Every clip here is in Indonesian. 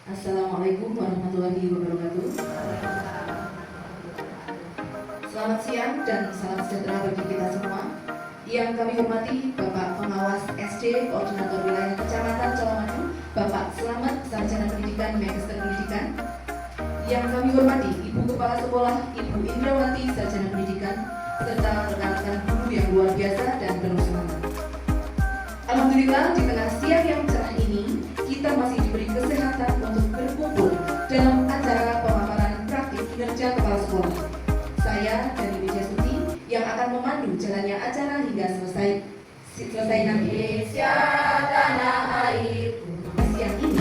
Assalamualaikum warahmatullahi wabarakatuh. Selamat siang dan salam sejahtera bagi kita semua. Yang kami hormati Bapak Pengawas SD Koordinator Wilayah Kecamatan Colomadu, Bapak Selamat Sarjana Pendidikan Magister Pendidikan. Yang kami hormati Ibu Kepala Sekolah, Ibu Indrawati Sarjana Pendidikan, serta rekan-rekan guru yang luar biasa dan penuh semangat. Alhamdulillah, di tengah siang yang cerah ini, kita masih diberi kesehatan untuk berkumpul dalam acara pemaparan praktik kinerja kepala sekolah. Saya dan Ibu Jasuti yang akan memandu jalannya acara hingga selesai nanti. Indonesia tanah air. Siang ini,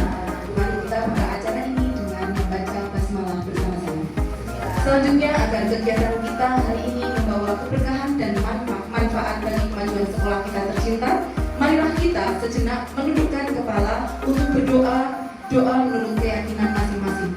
mari kita buka acara ini dengan membaca basmalah bersama-sama. Selanjutnya, agar kegiatan kita hari ini membawa keberkahan dan manfaat bagi kemajuan sekolah kita tercinta, marilah kita sejenak menundukkan kepala untuk berdoa menurut keyakinan masing-masing.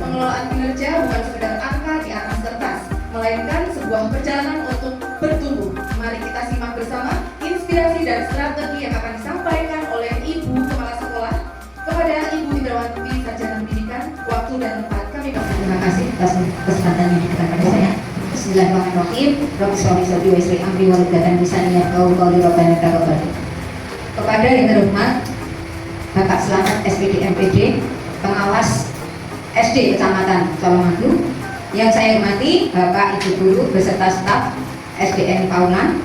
Pengelolaan kinerja bukan sekedar angka di atas kertas, melainkan sebuah perjalanan untuk bertumbuh. Mari kita simak bersama inspirasi dan strategi yang akan disampaikan oleh Ibu Kepala Sekolah kepada Ibu Indrawati Sarjana Pendidikan. Waktu dan tempat kami persilakan. Terima kasih atas kesempatan yang diberikan pada saya. Bismillahirrahmanirrahim. Rabbi sholli sadri wa yassir amri wa hlul lisani yafqahu qawli rabbana taqabbal. Kepada yang terhormat Bapak Selamat SPD MPD, Pengawas SD Kecamatan Colomadu, yang saya hormati Bapak Ibu Guru beserta staf SDN Paulan.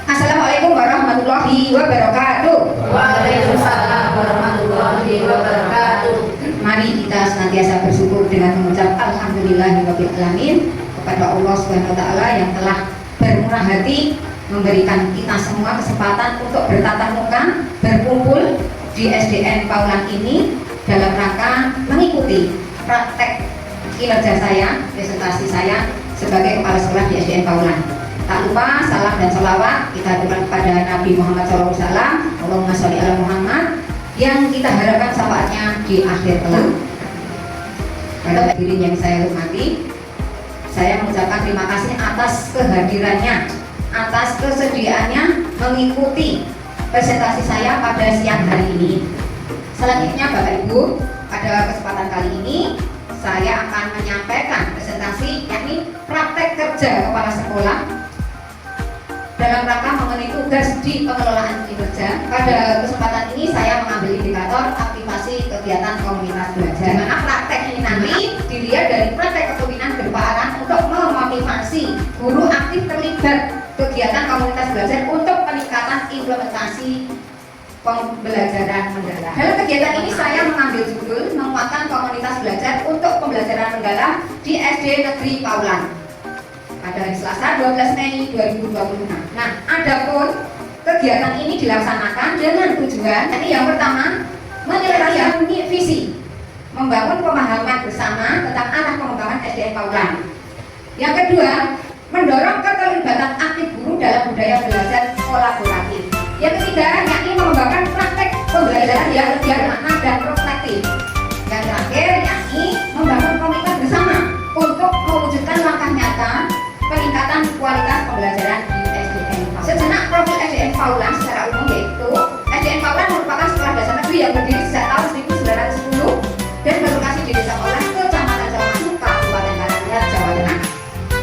Assalamualaikum warahmatullahi wabarakatuh. Waalaikumsalam warahmatullahi wabarakatuh. Mari kita senantiasa bersyukur dengan mengucap alhamdulillahirabbil alamin kepada Allah Subhanahu wa taala yang telah bermurah hati memberikan kita semua kesempatan untuk bertatap muka berkumpul di SDN Paulan ini dalam rangka mengikuti praktek kinerja saya, presentasi saya sebagai kepala sekolah di SDN Paulan. Tak lupa salam dan salawat kita berikan kepada Nabi Muhammad SAW, Allahumma sholli ala Muhammad, yang kita harapkan syafaatnya di akhir kelak. Pada hadirin yang saya hormati, saya mengucapkan terima kasih atas kehadirannya, atas kesediaannya mengikuti presentasi saya pada siang hari ini. Selanjutnya Bapak Ibu, pada kesempatan kali ini saya akan menyampaikan presentasi yakni praktek kerja kepala sekolah dalam rangka memenuhi tugas di pengelolaan kinerja. Pada kesempatan ini saya mengambil indikator aktivasi kegiatan komunitas belajar, di mana praktek ini nanti dilihat dari praktek kepemimpinan berupa arahan untuk memotivasi guru aktif terlibat kegiatan komunitas belajar untuk peningkatan implementasi pembelajaran mendalam. Dalam kegiatan ini saya mengambil judul menguatkan komunitas belajar untuk pembelajaran mendalam di SD Negeri Paulan pada hari Selasa 12 Mei 2026. Nah, adapun kegiatan ini dilaksanakan dengan tujuan, ini yang pertama, menyelesaikan visi, membangun pemahaman bersama tentang arah pengembangan SDN Paulan. Yang kedua, mendorong keterlibatan aktif guru dalam budaya belajar kolaboratif. Yang ketiga, yakni mengembangkan praktek pembelajaran yang lebih bermakna dan reflektif. Yang terakhir, yakni membangun komitmen bersama untuk mewujudkan langkah nyata peningkatan kualitas pembelajaran di SDN Paulan. Sejenak profil SDN Paulan secara umum yaitu SDN Paulan merupakan sekolah dasar negeri yang berdiri sejak tahun 1910 dan berlokasi di Desa Paulan, Kecamatan Colomadu, Kabupaten Karanganyar, Jawa Tengah.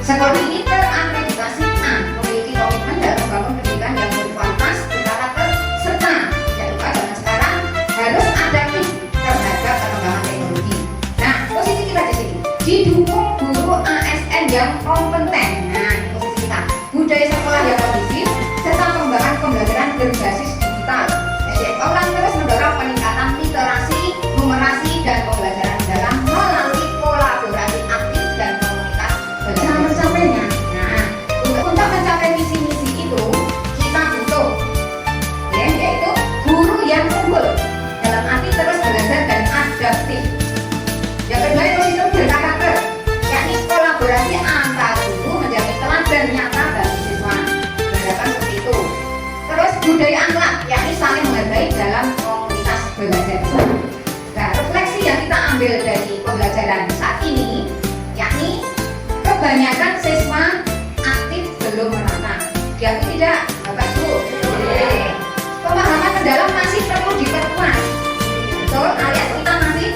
Sekolah ini terakreditasi A, memiliki komitmen dalam membangun pendidikan yang berkualitas, berkarakter, serta tidak lupa zaman sekarang harus adaptif terhadap perkembangan teknologi. Nah, posisi kita di sini didukung guru ASN yang kompeten. Nah, ini posisi kita. Budaya sekolah yang kondusif serta pengembangan pembelajaran berbasis digital. SDN Paulan terus mendorong peningkatan literasi, numerasi, dan pembelajaran dalam melalui kolaborasi aktif dan komunitas belajar. Mencapainya. Nah, untuk mencapai visi-misi itu kita butuh yaitu guru yang unggul dalam arti terus belajar dan adaptif. Yang kedua itu sistem berkarakter, yakni kolaborasi antar guru menjadi teladan nyata bagi siswa. Berhadapan seperti itu. Terus budaya akhlak, yakni saling menghargai dalam komunitas belajar. Nah, refleksi yang kita ambil dari pembelajaran saat ini, yakni kebanyakan siswa aktif belum merata. Diakui tidak, Bapak Ibu? Pemahaman mendalam masih perlu diperkuat. Betul, alias kita masih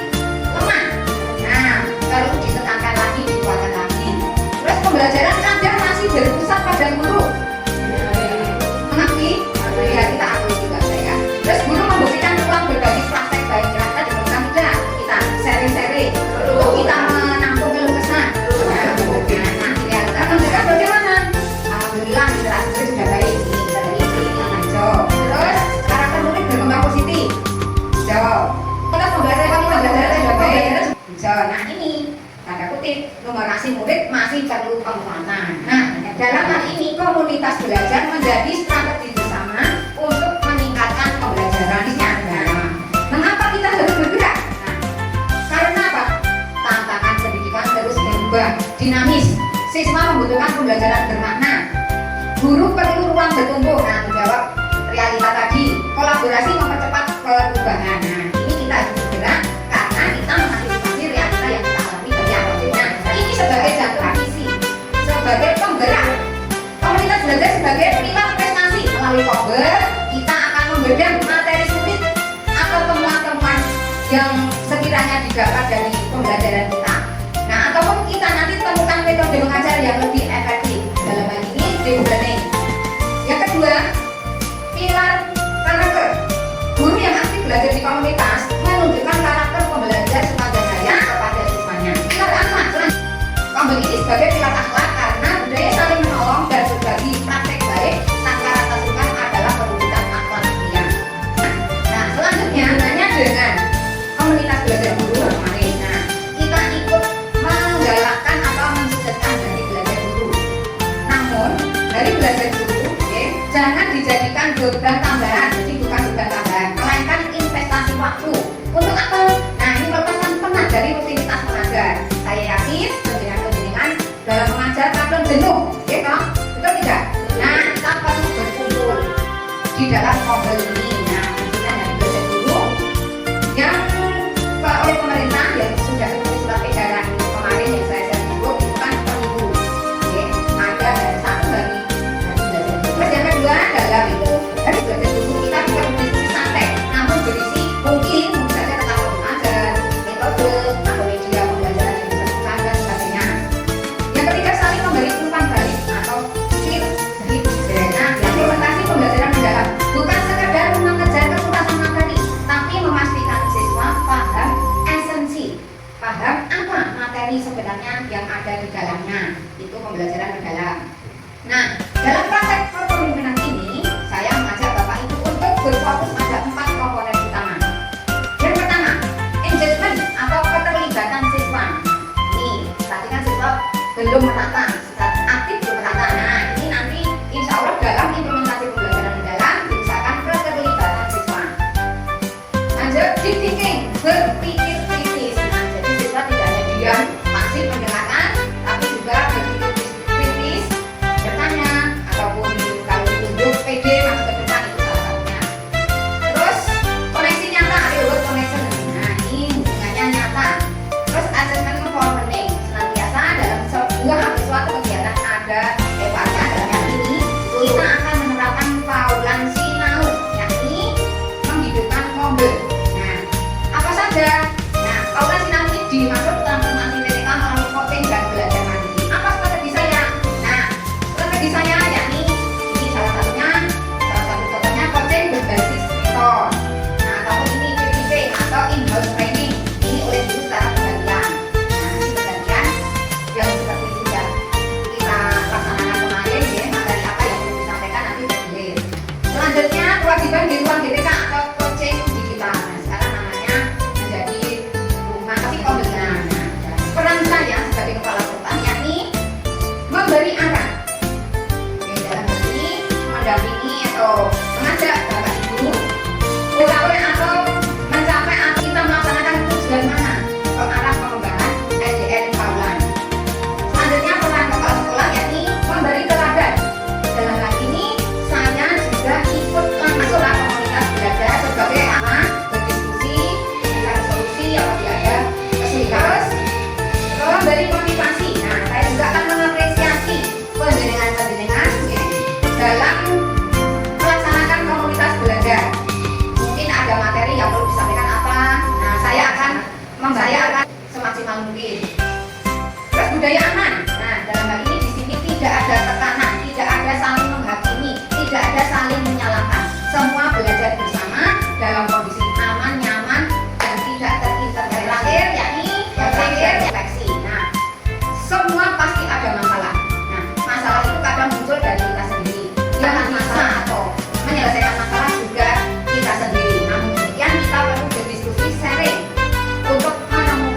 Nah ini tanda kutip numerasi murid masih perlu penguatan. Nah dalam hal ini komunitas belajar menjadi strategi bersama untuk meningkatkan pembelajaran di sana. Mengapa kita harus bergerak? Nah, karena apa? Tantangan pendidikan terus berubah, dinamis. Siswa membutuhkan pembelajaran bermakna. Guru perlu ruang bertumbuh. Nah, menjawab realita tadi. Kolaborasi mempercepat perubahan. Nah, ini kita harus bergerak karena kita mengantisipasi realita yang kita alami dari apapun. Nah, ini sebagai jatuh visi, sebagai penggerak. Komunitas belajar sebagai pilar prestasi. Melalui Komber, kita akan membedah materi sulit atau temuan-temuan yang sekiranya didapat dari pembelajaran kita. Nah, ataupun kita nanti temukan metode mengajar yang lebih efektif. Dalam hal ini, deep learning. Yang kedua, pilar karakter. Guru yang aktif belajar di komunitas menunjukkan karakter pembelajar sepanjang daya kepada siswanya. Pilar akhlak. Komber ini sebagai pilar akhlak karena budaya saling menolong dan berbagi praktek baik tanpa rasa sungkan adalah perwujudan akhlak mulia. Nah, selanjutnya hanya dengan komunitas belajar guru kemarin. Nah, kita ikut menggalakkan atau mensukseskan dari belajar guru. Namun, dari belajar guru, jangan dijadikan beban tambahan. Jadi bukan beban tambahan, melainkan investasi waktu. Untuk apa? Nah, ini merupakan penat dari rutinitas mengajar. Saya yakin penjenengan dalam mengajar kadang jenuh, ya toh? Betul tidak? Nah, kita perlu berkumpul di dalam Komber ini. Nah, kita dari belajar guru yang oleh pemerintah yang sudah seperti surat edaran kemarin yang saya sebut itu kan per minggu. Oke, ada dari satu dari belajar guru. Terus yang kedua adalah itu dari belajar guru kita bisa berdiskusi santai, namun berisi mungkin saja tentang mengajar, metode atau media pembelajaran yang dilakukan dan sebagainya. Yang ketiga, saling memberi umpan balik atau feedback. Nah, implementasi pembelajaran mendalam bukan sekedar mengejar ketuntasan materi, tapi memastikan siswa paham esensi, paham apa materi sebenarnya yang ada di dalamnya. Itu pembelajaran mendalam. Nah, dalam praktek kepemimpinan ini, saya mengajak Bapak Ibu untuk berfokus pada 4 komponen utama. Yang pertama, engagement atau keterlibatan siswa. Ini, tadi kan siswa belum menata, secara aktif belum menata. Nah, ini nanti insya Allah dalam implementasi pembelajaran mendalam diusahakan keterlibatan siswa. Lanjut, deep thinking, berpikir kritis. Nah, jadi siswa tidak hanya diam, pasif mendengarkan, tapi juga berpikir kritis, bertanya, ataupun kalau ditunjuk PD masuk ke depan, itu salah satunya. Terus, koneksi nyata, real world connection. Nah, ini hubungannya nyata. Terus, assessment for learning. Senantiasa dalam sebuah atau suatu kegiatan ada evaluasi. Dalam hal ini, kita akan menerapkan Paulan Sinau, yakni menghidupkan Komber. Nah, apa saja? Nah, Paulan Sinau ini dimaksud transformasi TTK melalui coaching dan belajar mandiri. Apa strategi saya? Nah, strategi saya yakni ini salah satu contohnya coaching berbasis metode. Nah, ataupun ini PPP atau in-house training. Ini oleh guru secara bergantian. Nah, ini bergantian yang seperti sudah kita laksanakan kemarin ya, materi apa yang perlu disampaikan nanti ditulis. Selanjutnya, kewajiban di ruang GTK atau coaching digital. Nah, sekarang namanya menjadi rumah tapi pembelajaran. Nah, peran saya sebagai kepala perusahaan yakni memberi arah. Oke, dalam hal ini mendampingi atau mengajak Bapak Ibu mengetahui atau mencapai atau kita melaksanakan tujuan mana ke arah pengembangan SDN Paulan. Selanjutnya, peran kepala sekolah yakni memberi teladan. Dalam hal ini saya juga ikut masuklah komunitas belajar sebagai anak berdiskusi, mencari solusi apabila ada kesulitan. Memberi motivasi. Nah, saya juga akan mengapresiasi penjenengan ya, dalam melaksanakan komunitas belajar. Mungkin ada materi yang perlu disampaikan apa. Nah, saya akan semaksimal mungkin. Terus budaya aman. Nah, dalam hal ini di sini tidak ada tekanan, tidak ada saling menghakimi, tidak ada saling menyalahkan. Semua belajar bersama dalam kondisi aman, nyaman, dan tidak terintervensi. Terakhir, yakni refleksi. Nah, semua pasti ada masalah. Nah, masalah itu kadang muncul dari kita sendiri. Yang bisa atau menyelesaikan masalah juga kita sendiri. Namun demikian kita perlu berdiskusi sharing untuk menemukan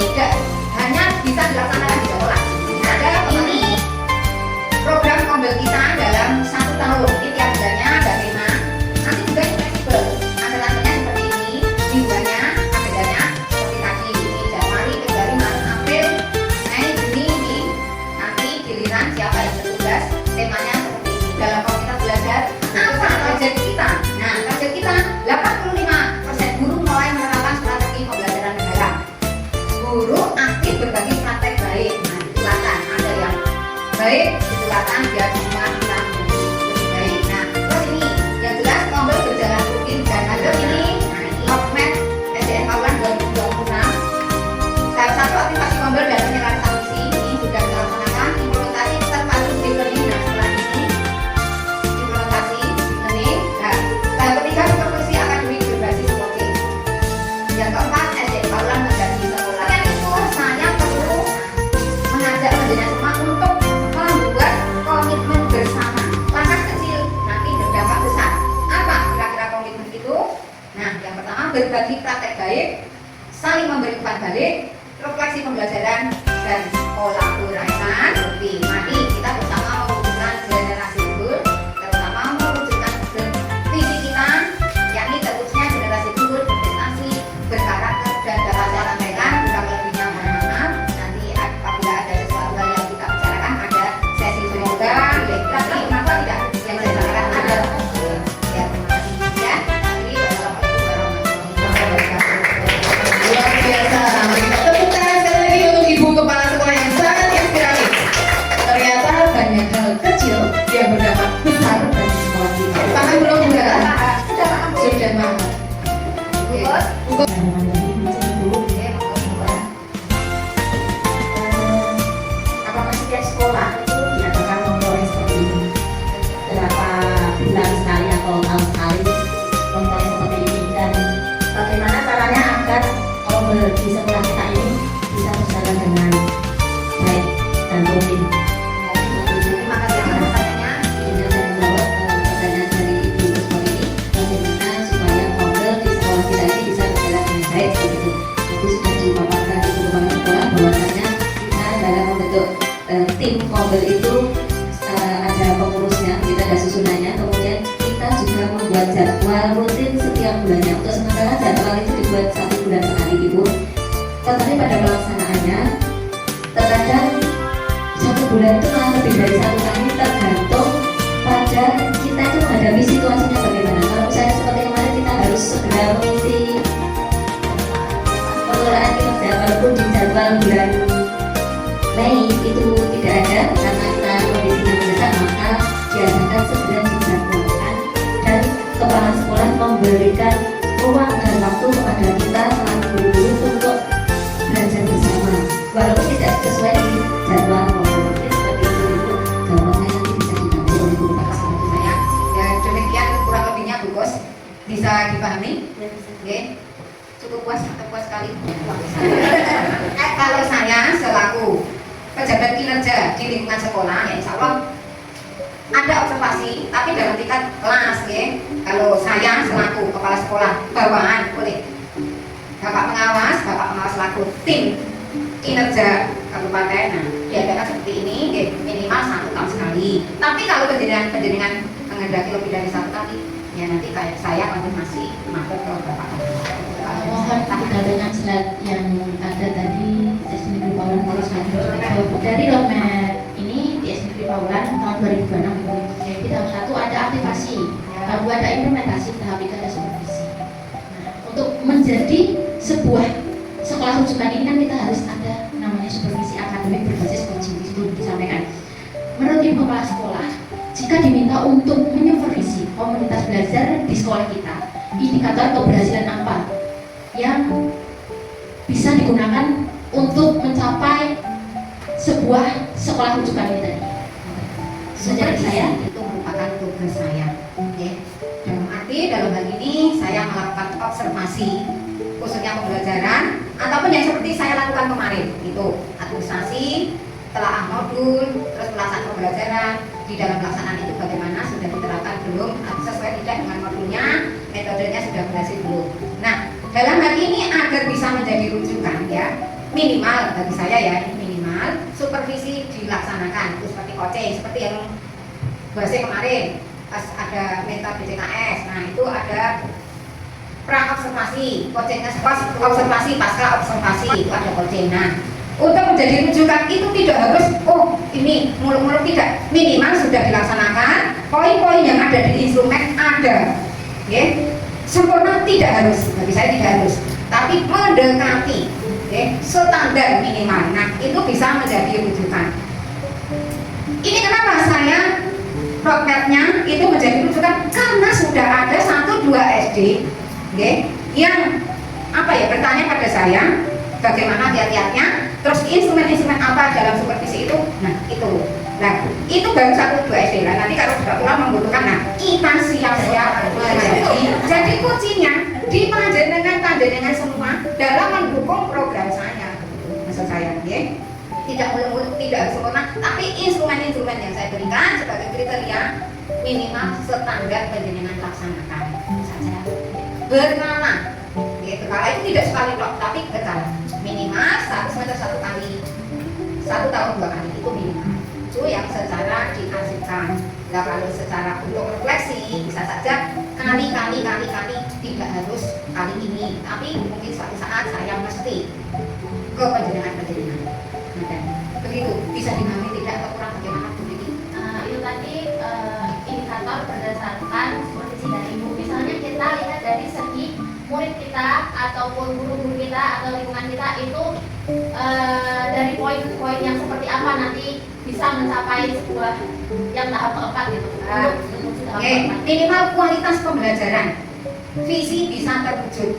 tidak hanya bisa dilaksanakan di sekolah. Nah, dalam ini program Kombel kita dalam 1 tahun ini tiap bulannya ada tema. Nanti juga fleksibel. Angka-angkanya seperti ini, mingguannya, agendanya seperti tadi. Ini Januari, Februari, Maret, April, Mei, Juni, ini nanti giliran siapa yang bertugas, temanya seperti ini. Dalam komunitas belajar, apa target kita? Nah, target kita 85% guru mulai menerapkan strategi pembelajaran negara. Guru aktif berbagi praktek baik. Nah, silakan ada yang baik, silakan biar semua kita menjadi lebih baik. Nah, terus ini yang jelas Kombel berjalan rutin dan ada ini roadmap SDN Paulan 2026. Tahap 1 aktivasi Kombel dan penyerahan misi ini sudah dilaksanakan implementasi terpadu di learning. Nah, setelah ini implementasi learning. Nah, tahap ketiga supervisi akademik berbasis coaching. Yang keempat SDN Paulan menjadi sekolah. Yang itu saya perlu mengajak penjenengan semua untuk membuat komitmen bersama. Langkah kecil nanti berdampak besar. Apa kira-kira komitmen itu? Nah, yang pertama berbagi praktek baik, saling memberi umpan balik, refleksi pembelajaran dan kolaborasi. Mari kita bersama mewujudkan generasi unggul, terutama mewujudkan visi kita, yakni terusnya generasi unggul berprestasi, berkarakter dan dapat saya sampaikan kurang lebihnya mohon maaf. Nanti apabila ada sesuatu hal yang kita bicarakan ada sesi semoga, tapi kenapa tidak yang saya sampaikan ada ya terima kasih ya. Jadi wassalamualaikum warahmatullahi wabarakatuh. Luar biasa. Tepuk tangan sekali lagi untuk Ibu Kepala Sekolah yang sangat inspiratif. Ternyata banyak hal kecil yang berdampak besar bagi sekolah kita. Paham belum saudara? Sudah paham. Oke. Apa masih sekolah itu diadakan kontrol seperti ini berapa bulan sekali atau tahun sekali kontrol seperti ini, dan bagaimana caranya agar kontrol di sekolah kita ini bisa berjalan dengan baik dan rutin. Terima kasih atas pertanyaannya. Ini saya menjawab pertanyaan dari Ibu seperti ini, bagaimana supaya kontrol di sekolah kita ini bisa berjalan dengan baik seperti itu. Itu sudah dipaparkan Ibu Kepala Sekolah bahwasanya kita dalam membentuk tim Kombel itu ada pengurusnya, kita ada susunannya, kemudian kita juga membuat jadwal rutin setiap bulannya. Untuk sementara jadwal itu dibuat 1 bulan sekali Ibu, tetapi pada pelaksanaannya terkadang 1 bulan itu malah lebih dari 1 kali, tergantung pada kita itu menghadapi situasinya bagaimana. Kalau misalnya seperti kemarin kita harus segera mengisi pengelolaan kinerja walaupun di jadwal bulan Mei itu tidak ada karena kita kondisinya mendesak, maka diadakan segera dijadwalkan dan kepala sekolah memberikan ruang dan waktu kepada kita selaku guru untuk belajar bersama walaupun tidak sesuai di jadwal Kombel. Seperti itu jawaban saya nanti bisa dibantu oleh guru Pak saya. Ya demikian kurang lebihnya Bu Bos. Bisa dipahami? Oke. Cukup puas atau puas sekali? Kalau saya selaku pejabat kinerja di lingkungan sekolah, ya insya Allah ada observasi, tapi dalam tingkat kelas, ya. Kalau saya selaku kepala sekolah bawahan oleh Bapak pengawas selaku tim kinerja kabupaten, nah diadakan seperti ini, ya, minimal 1 tahun sekali. Tapi kalau penjenengan menghendaki lebih dari 1 kali, ya nanti kayak saya konfirmasi matur ke Bapak. Mohon dengan slide yang ada tadi SDN Negeri Paulan terus dari roadmap ini di SDN Negeri Paulan tahun 2026 di tahap 1 ada aktivasi, tahap 2 ada implementasi, tahap 3 ada supervisi. Nah, untuk menjadi sebuah sekolah rujukan ini kan kita harus ada namanya supervisi akademik berbasis coaching. Itu disampaikan menurut Ibu Kepala Sekolah, jika diminta untuk menyupervisi komunitas belajar di sekolah kita, indikator keberhasilan apa yang bisa digunakan untuk mencapai sebuah sekolah rujukan ini tadi? Sejak saya itu merupakan tugas saya, okay. Dalam hal ini saya melakukan observasi khususnya pembelajaran ataupun yang seperti saya lakukan kemarin itu administrasi, telaah modul, terus pelaksanaan pembelajaran. Di dalam pelaksanaan itu bagaimana, sudah diterapkan belum, sesuai tidak dengan modulnya, metodenya sudah berhasil belum. Nah, dalam hal ini agar bisa menjadi rujukan, ya minimal bagi saya ya, minimal supervisi dilaksanakan itu seperti coaching, seperti yang bahasa kemarin pas ada meta BCKS. Nah itu ada pra observasi, coachingnya pas observasi, pasca observasi itu ada coaching. Nah untuk menjadi rujukan itu tidak harus ini muluk-muluk, tidak, minimal sudah dilaksanakan, poin-poin yang ada di instrumen ada, sempurna tidak harus, bagi saya tidak harus, tapi mendekati, standar minimal. Nah itu bisa menjadi rujukan. Ini kenapa saya roadmapnya itu menjadi rujukan, karena sudah ada 1-2 SD yang bertanya pada saya bagaimana kiat-kiatnya, terus instrumen-instrumen apa dalam supervisi itu. Nah itu baru 1-2 SD lah. Nanti kalau sudah pulang membutuhkan, nah kita siap-siap mengaji. Jadi kuncinya di panjenengan semua dalam mendukung program saya, maksud saya, tidak muluk-muluk, tidak sempurna, tapi instrumen-instrumen yang saya berikan sebagai kriteria minimal standar panjenengan laksanakan saja, berkala. Berkala itu tidak sekali tok, tapi berkala. Minimal 1 semester 1 kali, 1 tahun 2 kali itu minimal. Itu yang secara diasihkan. Nah kalau secara untuk refleksi bisa saja kali-kali tidak harus kali ini, tapi mungkin suatu saat saya mesti ke panjenengan. Begitu bisa dimahami tidak atau kurang bagaimana Bu Diki? Itu tadi indikator berdasarkan supervisi dari Ibu. Misalnya kita lihat dari segi murid kita ataupun guru-guru kita atau lingkungan kita itu dari poin-poin yang seperti apa nanti bisa mencapai sebuah yang tahap keempat gitu. Minimal kualitas pembelajaran, visi bisa terwujud,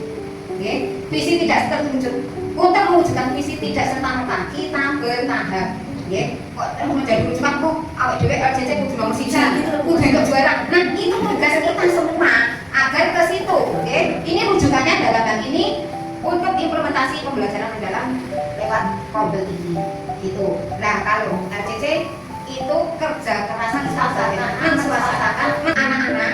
visi tidak terwujud. Untuk mewujudkan visi tidak serta-merta, kita bertahap. Kok menjadi rujukan kok awak dhewe LJJ kudu nomor 1, kudu entuk juara. Nah, itu tugas kita semua agar ke situ, Ini rujukannya dalam hal ini untuk implementasi pembelajaran mendalam lewat Kobel ini. Gitu. Nah, kalau LJJ itu kerja keras mensuasanakan anak-anak,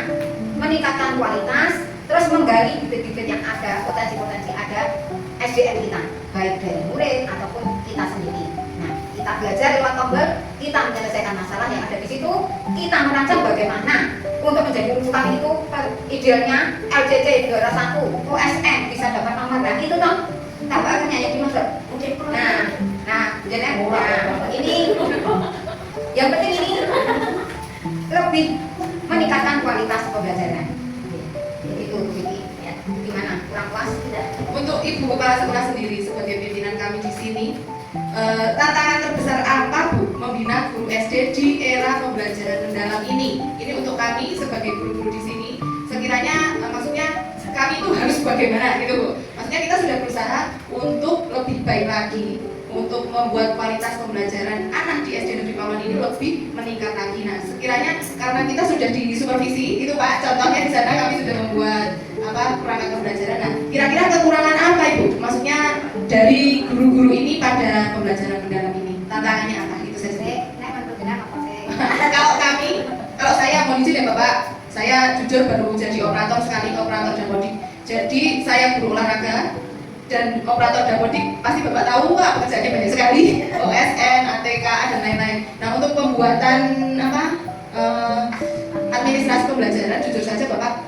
meningkatkan kualitas, terus menggali bibit-bibit yang ada, potensi-potensi ada SDM kita, baik dari murid ataupun kita sendiri. Nah, kita belajar lewat Kobel, kita menyelesaikan masalah yang ada di situ, kita merancang bagaimana untuk menjadi rujukan itu. Idealnya LJJ juara 1, USN bisa dapat nomor. Nah itu toh tambahannya yang dimaksud. Jadi ini yang penting ini lebih meningkatkan kualitas pembelajaran. Itu gimana? Kurang puas tidak? Untuk Ibu Kepala Sekolah sendiri sebagai pimpinan kami di sini, tantangan terbesar apa Bu membina guru SD di era pembelajaran mendalam ini? Ini untuk kami sebagai guru-guru di sini, sekiranya maksudnya kami itu harus bagaimana gitu Bu? Maksudnya kita sudah berusaha untuk lebih baik lagi, untuk membuat kualitas pembelajaran anak di SD Negeri Paulan ini lebih meningkat lagi. Nah, sekiranya karena kita sudah di supervisi, itu Pak, contohnya di sana kami sudah membuat perangkat pembelajaran. Nah, kira-kira kekurangan apa Ibu? Maksudnya dari guru-guru ini pada pembelajaran mendalam ini, tantangannya apa? Itu saja. Kalau saya mau izin ya Bapak, saya jujur baru jadi operator sekali, operator dapodik. Jadi saya guru olahraga dan operator dapodik, pasti Bapak tahu Pak, pekerjaannya banyak sekali, OSN, ATK, dan lain-lain. Nah untuk pembuatan administrasi pembelajaran, jujur saja Bapak,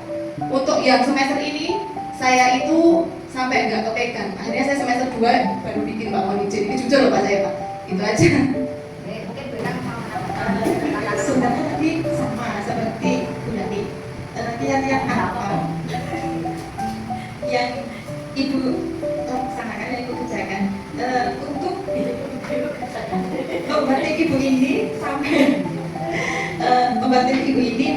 untuk yang semester ini saya itu sampai nggak kepegang. Akhirnya saya semester 2 baru bikin Pak mohon izin. Ini jujur loh Pak saya Pak, itu aja. Sudah tadi sama seperti Bu Dati, kiat-kiat apa yang Ibu laksanakan, yang Ibu kerjakan untuk membantu Ibu ini sampai membantu Ibu ini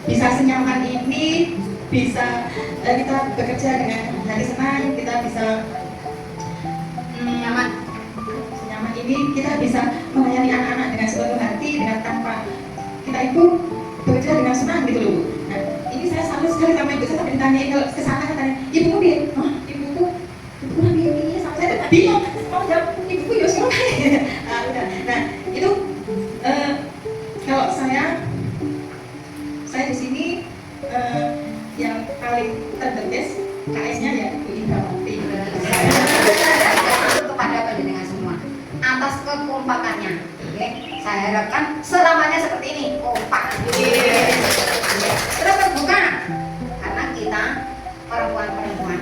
bisa senyaman ini, bisa kita bekerja dengan hati senang, kita bisa senyaman ini, kita bisa melayani anak-anak dengan sepenuh hati, dengan tanpa kita itu bekerja dengan senang gitu loh. Nah, ini saya salut sekali sama Ibu. Saya sampai ditanya kalau kesana katanya, ibuku biar, ibuku lagi ini sama saya bingung mau jawab ibuku ya semua. Nah itu kalau saya di sini yang paling terdetes KS-nya ya Ibu Indrawati. harapkan selamanya seperti ini, kompak. Terus terbuka karena kita perempuan-perempuan.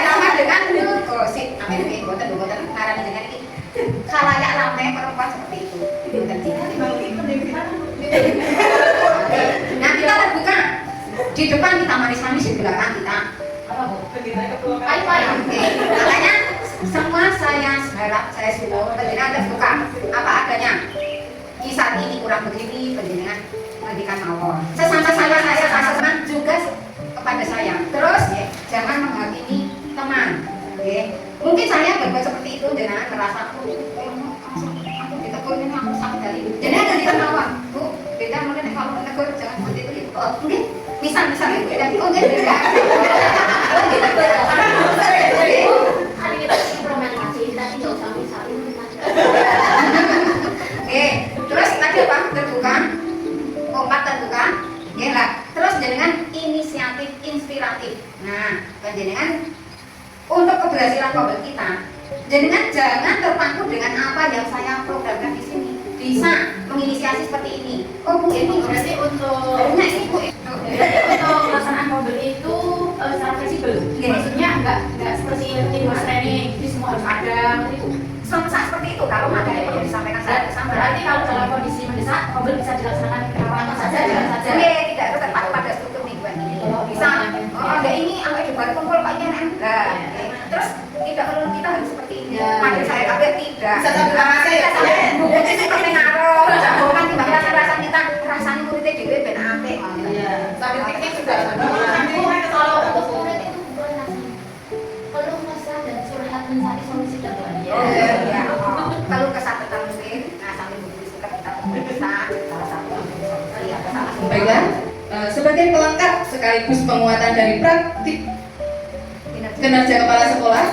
Sama dengan gosip, amin boten ngarani dengan ini. Khalayak ramai perempuan seperti itu. Nah kita terbuka di depan kita manis-manis, di belakang kita makanya semua saya harap saya sudah penjenengan terbuka apa adanya. Kisah ini kurang begini, penjenengan mendikan mawon. Sesama saya teman juga kepada saya. Terus ya, jangan menghakimi teman. Mungkin saya berbuat seperti itu, jenengan merasa aku ditegur ini aku sakit hati. Jenengan mendikan mawon. Bu, beda mulai kalau menegur jangan seperti itu. Mungkin misal ibu dan mungkin beda. Terus tadi apa? Terbuka, kompak terbuka, ya lah. Terus jenengan inisiatif inspiratif. Nah, jenengan untuk keberhasilan Kobel kita, jenengan jangan terpaku dengan apa yang saya programkan di sini. Bisa menginisiasi seperti ini. Oh bu, ini Berarti untuk pelaksanaan mobil itu secara fleksibel. Maksudnya nggak seperti teamwork training, jadi semua harus ada. sama seperti itu. Kalau ada yang perlu disampaikan saya bersama. Berarti kalau dalam kondisi mendesak, mobil bisa dilaksanakan kapan saja, jalan saja. Tidak terpaku pada struktur mingguan ini. Bisa. Ada ini, angka dibuat kumpul Pak Ian. Terus tidak perlu kita harus seperti ini. Pada saya kabel tidak. Bisa sambil sama saya. Bukan seperti ngaruh. Bukan tiba-tiba rasa kita rasanya muridnya di ben apik. Sambil teknik juga. Kalau untuk murid itu bukan rasanya. Kalau masalah dan curhat mencari solusi dan Kalau kesatuan mungkin, nah sambil berdiskusi kita bisa salah satu Baiklah, sebagai pelengkap sekaligus penguatan dari praktik kinerja kepala sekolah,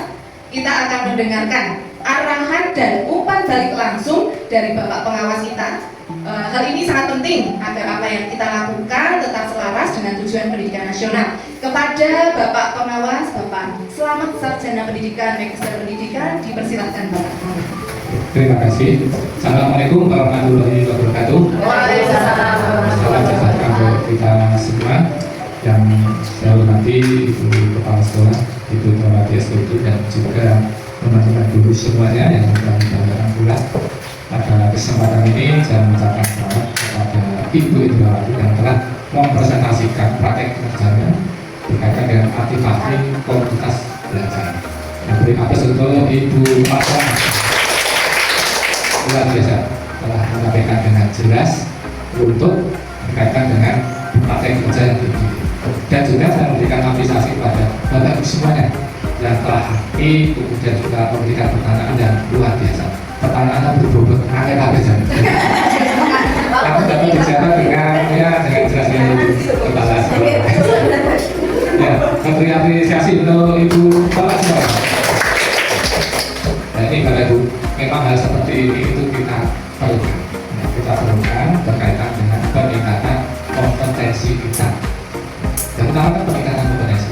kita akan mendengarkan arahan dan umpan balik langsung dari Bapak pengawas kita. Hal ini sangat penting agar apa yang kita lakukan tetap selaras dengan tujuan pendidikan nasional. Kepada Bapak pengawas, Bapak Selamat Sarjana Pendidikan, Magister Pendidikan, dipersilakan Bapak. Terima kasih. Assalamualaikum warahmatullahi wabarakatuh. Waalaikumsalam. Salam sejahtera untuk kita semua. Yang saya hormati Ibu Kepala Sekolah, Ibu Kepala Struktur dan juga teman-teman guru semuanya yang telah menjalankan pula. Pada kesempatan ini saya mengucapkan selamat kepada Ibu Indrawati yang telah mempresentasikan praktek kerjanya berkaitan dengan aktivasi komunitas belajar. Yang beri atas untuk Ibu Pasha luar biasa telah menyampaikan dengan jelas untuk berkaitan dengan praktek kerja yang tinggi. Dan juga saya memberikan apresiasi kepada Bapak Ibu semuanya yang telah hadir, kemudian juga memberikan pertanyaan yang luar biasa. Pertanyaannya berbobot angin saja. Aku dapat bicara dengan jelas dengan kepala sekolah. Ya, memberi apresiasi untuk Ibu Bapak semua. Nah ini Bapak Ibu, memang hal seperti ini itu kita perlukan. Kita perlukan berkaitan dengan peningkatan kompetensi kita. Dan utama peningkatan kompetensi.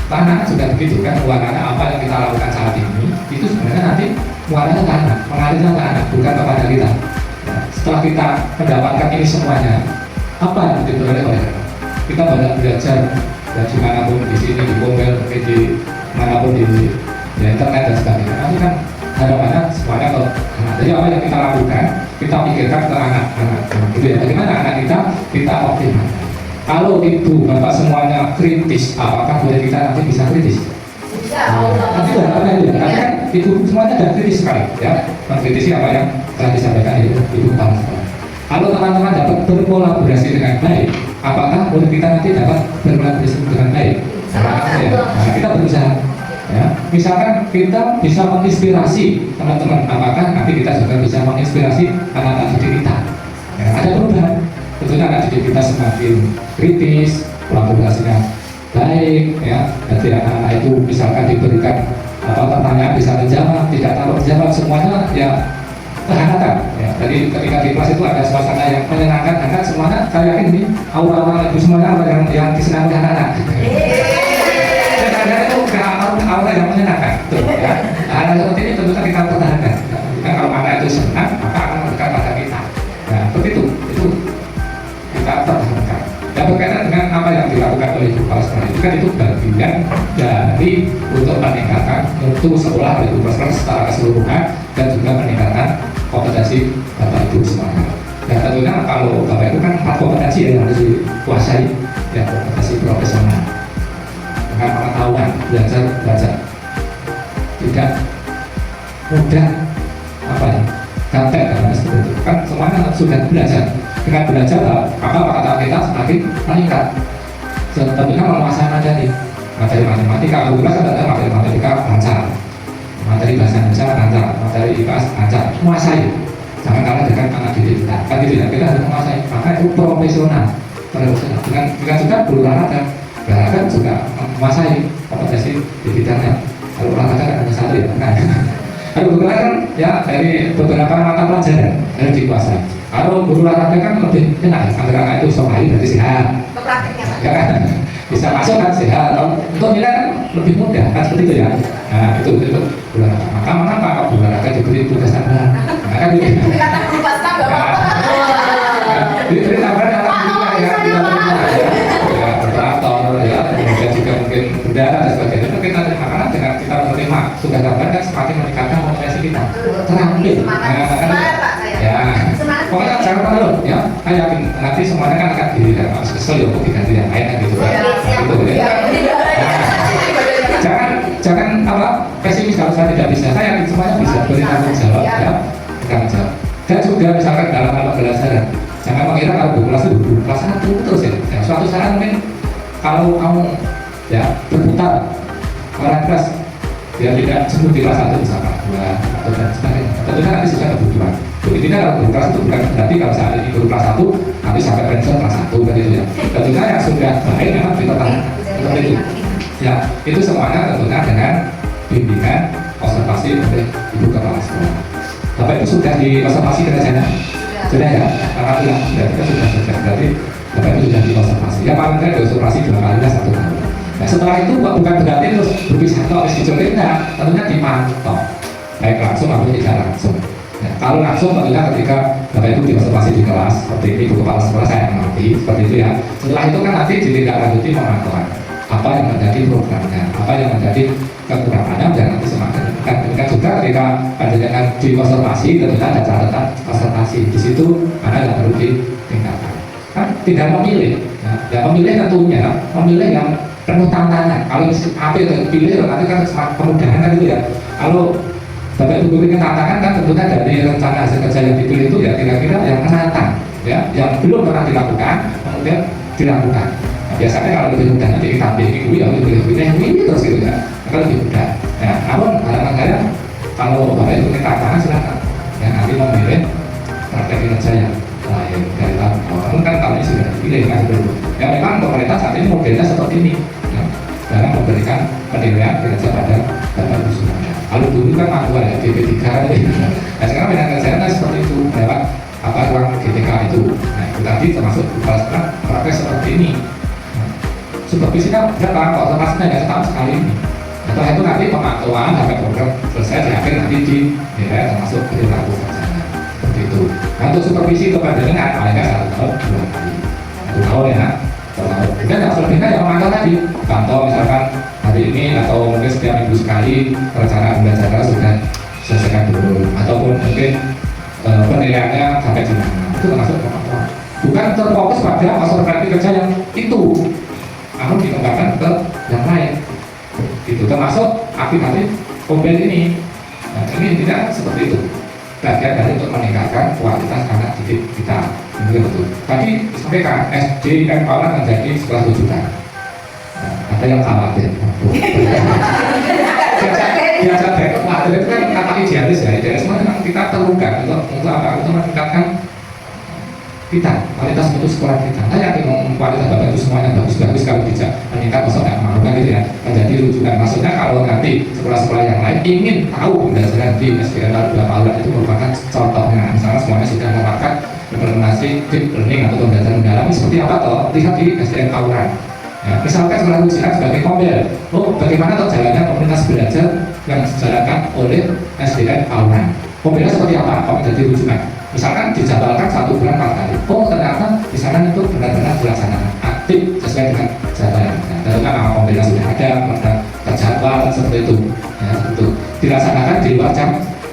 Karena sudah begitu kan, warnanya apa yang kita lakukan saat ini itu sebenarnya nanti warnanya ke anak, mengalirnya ke anak, bukan kepada kita. Nah, setelah kita mendapatkan ini semuanya, apa yang diperoleh oleh kita? Kita banyak belajar dan dimanapun di sini, di Gombel, mungkin di manapun di internet dan sebagainya. Nanti kan harapannya semuanya ke anak. Jadi apa yang kita lakukan, kita pikirkan ke anak-anak. Gitu ya. Bagaimana anak kita optimalkan. Kalau ibu bapak semuanya kritis, apakah boleh kita nanti bisa kritis? Bisa. Nanti harapannya itu, karena kan ibu semuanya sudah kritis sekali, ya. Mengkritisi apa yang telah disampaikan ibu kepala sekolah. Kalau teman-teman dapat berkolaborasi dengan baik, apakah boleh kita nanti dapat berkolaborasi dengan baik? Nah, kita berusaha. Ya, misalkan kita bisa menginspirasi teman-teman, apakah nanti kita juga bisa menginspirasi anak-anak didik kita? Ya, ada perubahan. Tentunya anak didik kita semakin kritis, kolaborasinya baik, ya. Jadi anak-anak itu misalkan diberikan pertanyaan bisa menjawab, tidak tahu menjawab, semuanya ya kehangatan. Ya. Jadi ketika di kelas itu ada suasana yang menyenangkan, hangat semuanya. Saya yakin ini aura-aura itu semuanya yang disenangi anak-anak. Itu aura yang menyenangkan, betul, ya. Hal seperti ini tentu kita pertahankan. dari untuk peningkatan mutu sekolah dari secara keseluruhan dan juga peningkatan kompetensi Bapak Ibu semuanya. Dan tentunya kalau Bapak Ibu kan 4 kompetensi yang harus dikuasai, ya kompetensi profesional dengan pengetahuan belajar tidak mudah apa ya gaptek karena seperti itu kan semuanya sudah belajar dengan belajar maka kata kita semakin meningkat. Tentunya menguasai materi matematika, kebetulan saya materi matematika lancar, materi bahasa Indonesia lancar, materi IPS lancar, menguasai. Jangan kalah dengan anak didik kita, kan gitu ya, kita harus menguasai, maka itu profesional. Dengan juga guru olahraga juga menguasai kompetensi di bidangnya. Kalau olahraga kan hanya satu ya, nah. Kalau guru olahraga kan ya dari beberapa mata pelajaran harus dikuasai. Kalau guru olahraga kan lebih enak, anak itu soal berarti sehat. Ya kan? Bisa masuk kan sehat, untuk nilai kan lebih mudah kan seperti itu ya. Nah itu olahraga. Maka mengapa kalau olahraga diberi tugas tambahan? Nah kan gitu. Diberi tambahan alat ya, ya operator ya, kemudian juga mungkin bendara dan sebagainya. Itu kita terima karena dengan kita menerima tugas tambahan kan semakin meningkatkan kompetensi kita. Terampil. Ya. Pokoknya jangan terlalu ya. Saya yakin nanti semuanya kan akan harus kesel ya untuk diganti yang lain kan gitu kan. Gitu ya. Jangan apa pesimis kalau saya tidak bisa. Saya yakin semuanya bisa beri tanggung jawab ya. Tanggung jawab. Dan juga misalkan dalam hal pembelajaran, jangan mengira kalau di kelas itu kelas 1 terus ya. Suatu saat mungkin kalau kamu ya berputar orang kelas dia tidak jenuh di kelas 1 misalkan 2 atau dan sebagainya. Tentunya nanti sudah kebutuhan. Intinya kalau guru kelas itu bukan berarti kalau saat ini guru kelas 1 nanti sampai pensiun kelas 1 begitu ya. Tentunya yang sudah baik memang dipertahankan seperti itu. Ya itu semuanya tentunya dengan bimbingan observasi oleh ibu kepala sekolah. Bapak itu sudah diobservasi kerjanya? Sudah ya? Alhamdulillah sudah, kita sudah selesai. Berarti Bapak itu sudah diobservasi. Ya paling tidak diobservasi 2 kali 1 tahun. Nah setelah itu bukan berarti terus berpisah atau habis dicoret, nah tentunya dimantau baik langsung atau tidak langsung. Nah, kalau langsung tentunya ketika Bapak itu diobservasi di kelas seperti ini, ibu kepala sekolah saya yang mengerti seperti itu ya. Setelah itu kan nanti ditindaklanjuti pemantauan apa yang menjadi programnya, apa yang menjadi kekurangannya dan nanti semakin meningkat juga ketika dengan diobservasi tentunya ada catatan observasi di situ mana yang perlu ditingkatkan. Kan tidak memilih, ya memilih tentunya memilih yang penuh tantangan. Kalau apa yang dipilih nanti kan kemudahan kan itu ya. Kalau Bapak Ibu bikin tantangan kan tentunya dari rencana hasil kerja yang dipilih itu ya kira-kira yang menantang ya, yang belum pernah dilakukan kemudian dilakukan. Nah, biasanya kalau lebih mudah nanti kita minggu ya lebih ini terus gitu ya, akan lebih mudah. Ya, namun harapan saya kalau Bapak Ibu bikin tantangan silakan ya nanti memilih praktek kerja yang lain dari tahun awal kan tahun ini sudah dipilih kan dulu. Ya memang pemerintah saat ini modelnya seperti ini ya, dalam memberikan penilaian kinerja pada Bapak Ibu semuanya. Kalau dulu kan manual ya GP3 nah sekarang penilaian kerjanya kan seperti itu lewat apa ruang GTK itu. Nah itu tadi termasuk kepala sekolah praktek seperti ini. Nah, supervisi kan berapa kok termasuknya ya setahun sekali ini. Setelah itu nanti pemantauan sampai program selesai di akhir nanti di nilai termasuk perilaku kerjanya seperti itu. Nah untuk supervisi kepada dengan paling nggak 1 tahun 2 kali 1 tahun ya. Kemudian yang selebihnya yang memantau tadi pantau misalkan hari ini atau mungkin setiap minggu sekali rencana belajar sudah selesaikan dulu ataupun mungkin penilaiannya sampai di mana itu termasuk pemantauan. Bukan terfokus pada observasi kerja yang itu, namun dikembangkan ke yang lain. Itu termasuk aktif kompil ini. Nah, ini intinya seperti itu. Bagian dari untuk meningkatkan kualitas anak didik kita. Betul. Tadi disampaikan SDM Paulan menjadi sekolah rujukan. Nah, ada yang khawatir. Biasa baik khawatir itu kan kata idealis ya. Idealis memang kita terluka untuk apa? Untuk meningkatkan kita kualitas mutu sekolah kita. Saya yakin kualitas Bapak itu semuanya bagus-bagus kalau bisa meningkat masuk nggak mau kan gitu ya. Menjadi rujukan. Maksudnya kalau nanti sekolah-sekolah yang lain ingin tahu pembelajaran di SDM Paulan itu merupakan contohnya. Misalnya semuanya sudah memakai implementasi deep learning atau pembelajaran mendalami seperti apa toh? Lihat di SDM Paulan. Ya, misalkan sekolah rujukan sebagai kompil. Oh, bagaimana toh jalannya komunitas belajar yang dijalankan oleh SDM Paulan? Kompilnya seperti apa? Kok jadi rujukan? Misalkan dijadwalkan 1 bulan 4 kali. Oh, ternyata di sana itu benar-benar dilaksanakan aktif sesuai dengan jadwal yang ada. Tentunya nama kompilnya sudah ada, jadwal seperti itu. Ya, itu dilaksanakan di luar jam